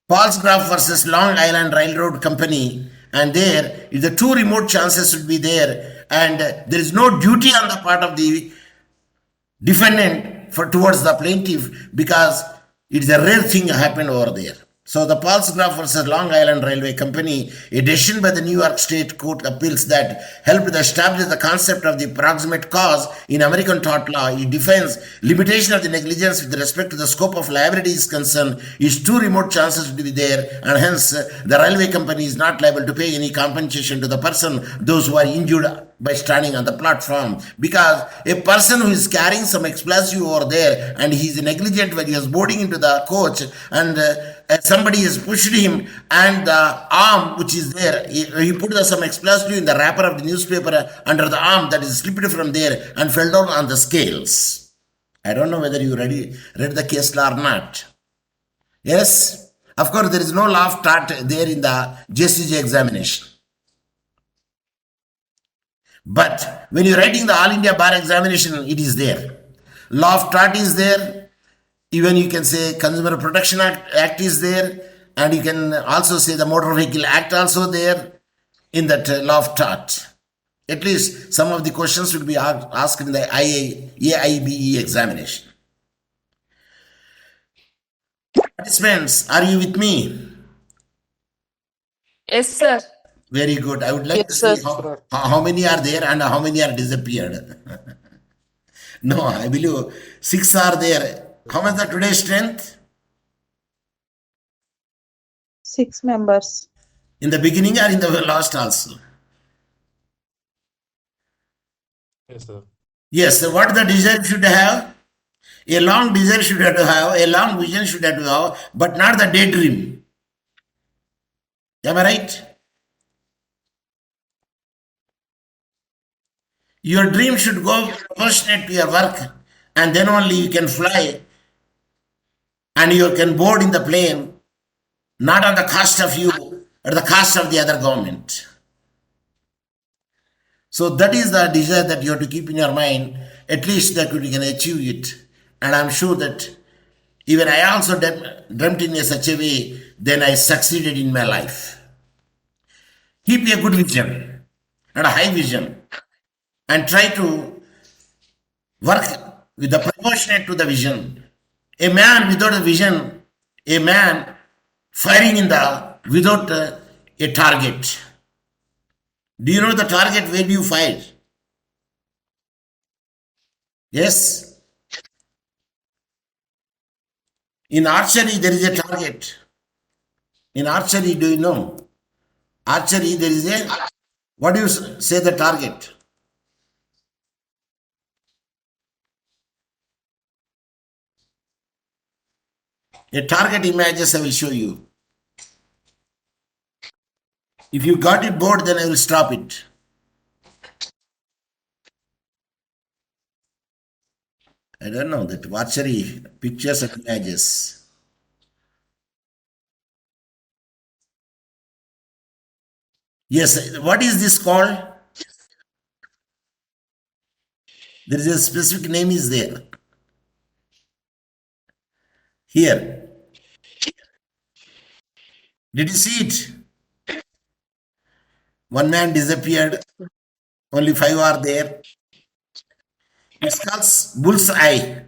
Paul's graph versus Long Island Railroad Company, and there is the two remote chances would be there, and there is no duty on the part of the defendant towards the plaintiff because it is a rare thing happened over there. So the Paul's graph versus Long Island Railway Company, a decision by the New York State Court Appeals that helped establish the concept of the proximate cause in American tort law. It defines limitation of the negligence with respect to the scope of liability is concerned is too remote chances to be there, and hence the railway company is not liable to pay any compensation to the person, those who are injured by standing on the platform, because a person who is carrying some explosive over there and he is negligent when he was boarding into the coach and somebody has pushed him and the arm which is there, he put some explosive in the wrapper of the newspaper under the arm that is slipped from there and fell down on the scales. I don't know whether you read the case law or not. Yes, of course there is no law of tort there in the JCJ examination. But when you're writing the All India Bar examination, it is there. Law of tort is there. Even you can say Consumer Protection Act is there. And you can also say the Motor Vehicle Act also there in that law of tort. At least some of the questions will be asked in the AIBE examination. Participants, are you with me? Yes, sir. Very good. I would like to see how many are there and how many are disappeared. No, I believe 6 are there. How much is the today's strength? 6 members. In the beginning or in the last also? Yes, sir. Yes, so what the design should have? A long design should have to have, a long vision should have to have, but not the daydream. Am I right? Your dream should go proportionate to your work, and then only you can fly and you can board in the plane, not on the cost of you, at the cost of the other government. So that is the desire that you have to keep in your mind, at least that you can achieve it. And I'm sure that even I also dreamt in such a way, then I succeeded in my life. Keep a good vision and a high vision and try to work with the proportionate to the vision. A man without a vision, a man firing in the without a target. Do you know the target where do you fire? Yes. In archery, there is a target. In archery, do you know? Archery, there is a, what do you say the target? A target images I will show you. If you got it bored, then I will stop it. I don't know that archery pictures and images. Yes, what is this called? There is a specific name is there. Here. Did you see it? One man disappeared. Only 5 are there. It's called bull's eye.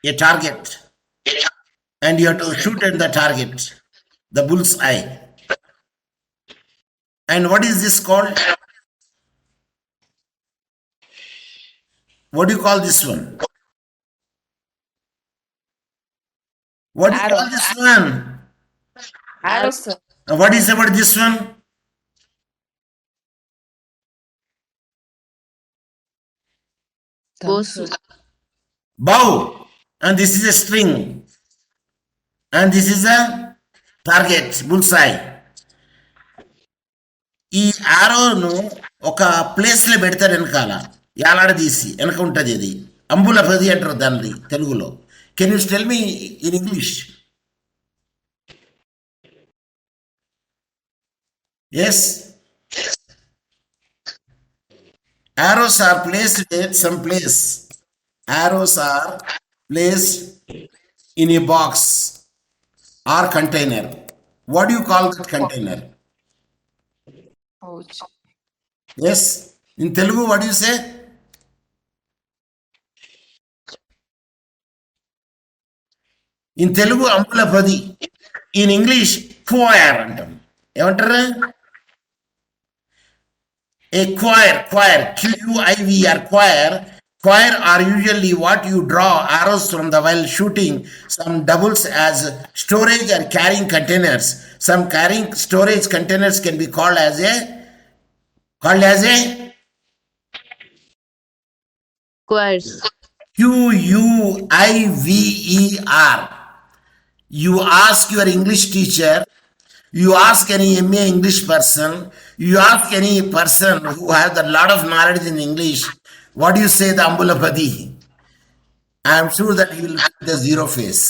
A target. And you have to shoot at the target. The bull's eye. And what is this called? What do you call this one? What do you call this one? Arrow, sir. What is about this one? Bosu. Bow. And this is a string. And this is a target, bullseye. ఈ ఆరోను ఒక ప్లేస్లో పెడతారు వెనకాల యాలాడదీసి వెనక ఉంటుంది అది అంబుల పది అంటారు దాన్ని తెలుగులో. Can you tell me in English? Yes. Arrows are placed at some place. Arrows are placed in a box or container. What do you call that container? Pouch. Yes. In Telugu, what do you say? In Telugu, ambula padi. In English, choir antam. ఏమంటారు? A choir, Q-U-I-V-R, choir are usually what you draw arrows from the while shooting. Some doubles as storage or carrying containers. Some carrying storage containers can be called as a Choirs. Q-U-I-V-E-R. You ask your English teacher, you ask any MA English person, you ask any person who has a lot of knowledge in English, what do you say the Ambulapadi? I am sure that he will put the zero face.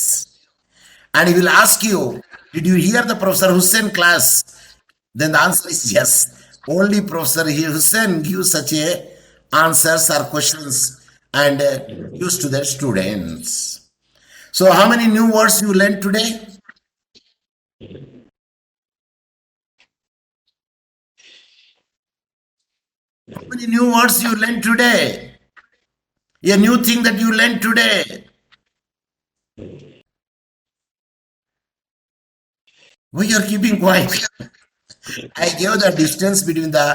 And he will ask you, did you hear the Professor Hussain class? Then the answer is yes. Only Professor Hussain gives such a answers or questions and gives to their students. So how many new words you learned today? How many new words you learned today? A new thing that you learned today. Why you are keeping quiet? I gave the distance between the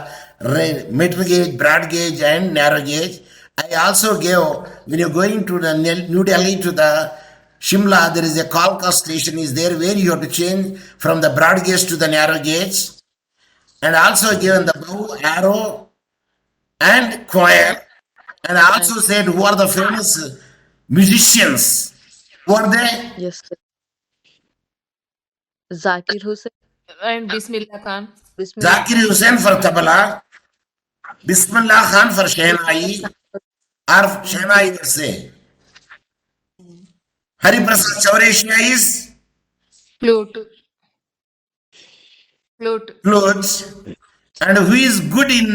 meter gauge, broad gauge and narrow gauge. I also gave, when you're going to the New Delhi to the Shimla, there is a Kalka station is there where you have to change from the broad gauge to the narrow gauge. And also given the bow, arrow, and choir. And I also said who are the famous musicians. Who are they? Yes, sir. Zakir Hussain, And Bismillah Khan. Bismillah Zakir Hussain for tabla, Bismillah Khan for Shehnai, or Shehnai let's say. Hari Prasad Chaureshia is Flute. Flute. flutes. And who is good in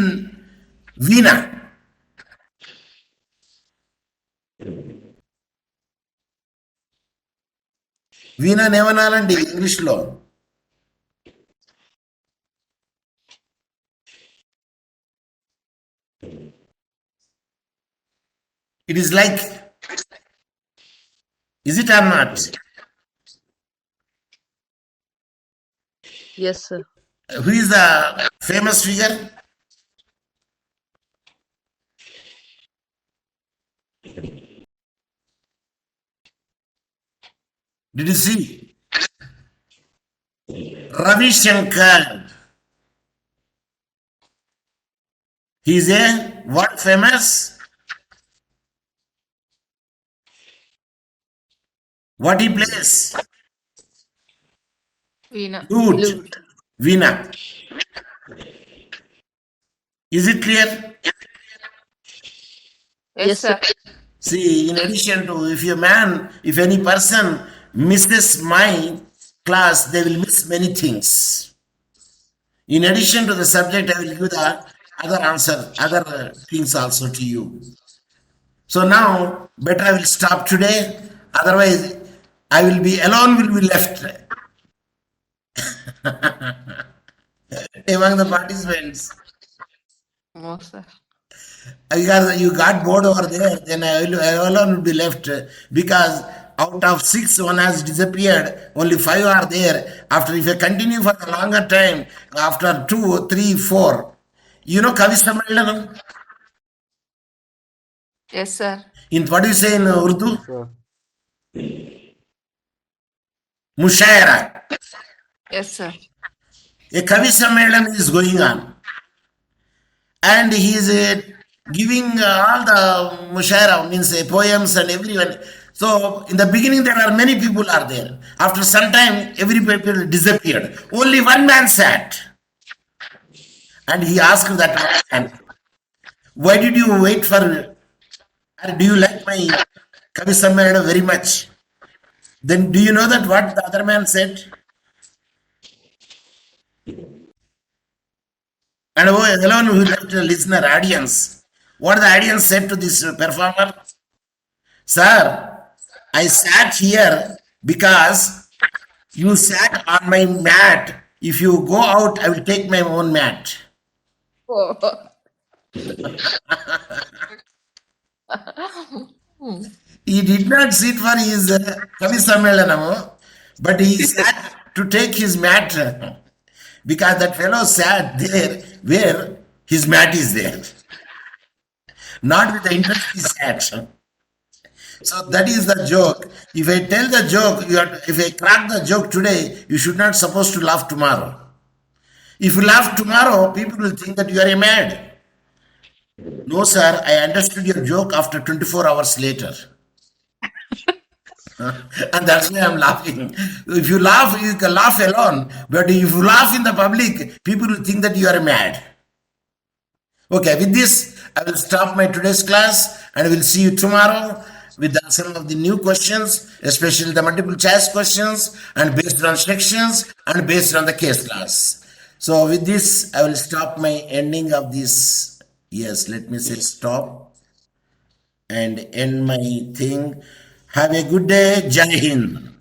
Veena? Veena నేమనాలండి ఇంగ్లీష్లో? It is like, is it or not? Yes, sir. Who is the famous figure? Did you see? Ravi Shankar. He is a what famous? What he plays? Veena. Flute. Flute. Veena. Is it clear? Yes, Yes, sir. sir. See, in addition to if any person misses my class, they will miss many things. In addition to the subject, I will give the other answer, other things also to you. So now, better I will stop today. Otherwise, I will be alone, will be left among the participants. No, sir. You got bored over there, then I alone will be left because out of 6, one has disappeared, only 5 are there. After, if I continue for a longer time, after 2, 3, 4, you know Kavi Sammelanam? Yes, sir. In what do you say in Urdu? Sir. Mushaira. Yes, sir. A Kavi Sammelanam is going on. And he is giving all the mushaira, means poems and everyone. So in the beginning there are many people are there. After some time every people disappeared. Only one man sat. And he asked that man, why did you wait for, or do you like my Kavi Sammelana very much? Then do you know that what the other man said? And alone who left the listener audience. What the audience said to this performer? Sir, I sat here because you sat on my mat. If you go out, I will take my own mat. Oh. He did not sit for his Kavi Sammelanam, but he sat to take his mat because that fellow sat there where his mat is there. Not with the interest he sat. So that is the joke. If I tell the joke, if I crack the joke today, you should not supposed to laugh tomorrow. If you laugh tomorrow, people will think that you are a mad. No, sir, I understood your joke after 24 hours later. And that's why I'm laughing. If you laugh, you can laugh alone. But if you laugh in the public, people will think that you are mad. Okay, with this, I will stop my today's class and I will see you tomorrow with some of the new questions, especially the multiple choice questions and based on sections and based on the case class. So with this, I will stop my ending of this. Yes, let me say stop and end my thing. Have a good day. Jai Hind.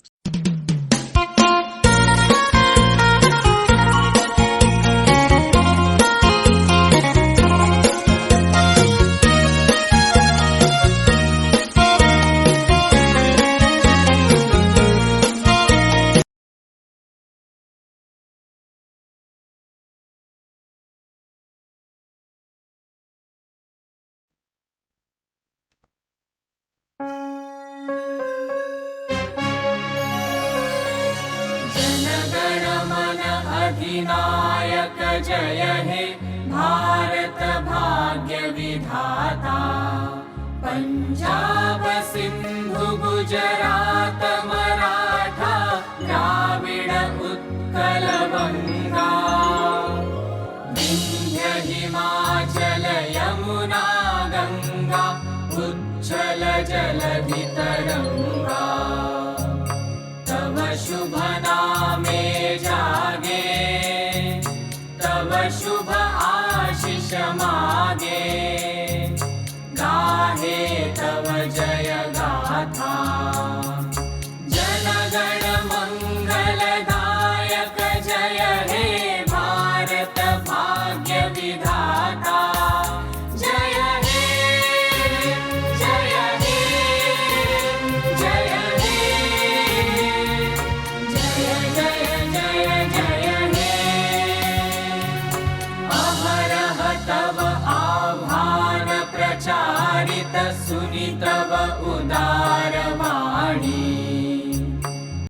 जय हे भारत भाग्य विधाता। पंजाब सिंधु गुजरात मराठा द्राविड उत्कल बंगा, विंध्य हिमाचल यमुना गंगा उच्छल जलधि तरंगा। तव शुभ नामे जागे, तव शुभ आशीष मागे, गाहे तव जय गाथा। जनगण मंगलदायक जय हे भारत भाग्य विधाता। जय हे जय हे जय हे जय जय जय जय हे। अहरह तव आह्वान प्रचारित सुनि तव उदार वाणी।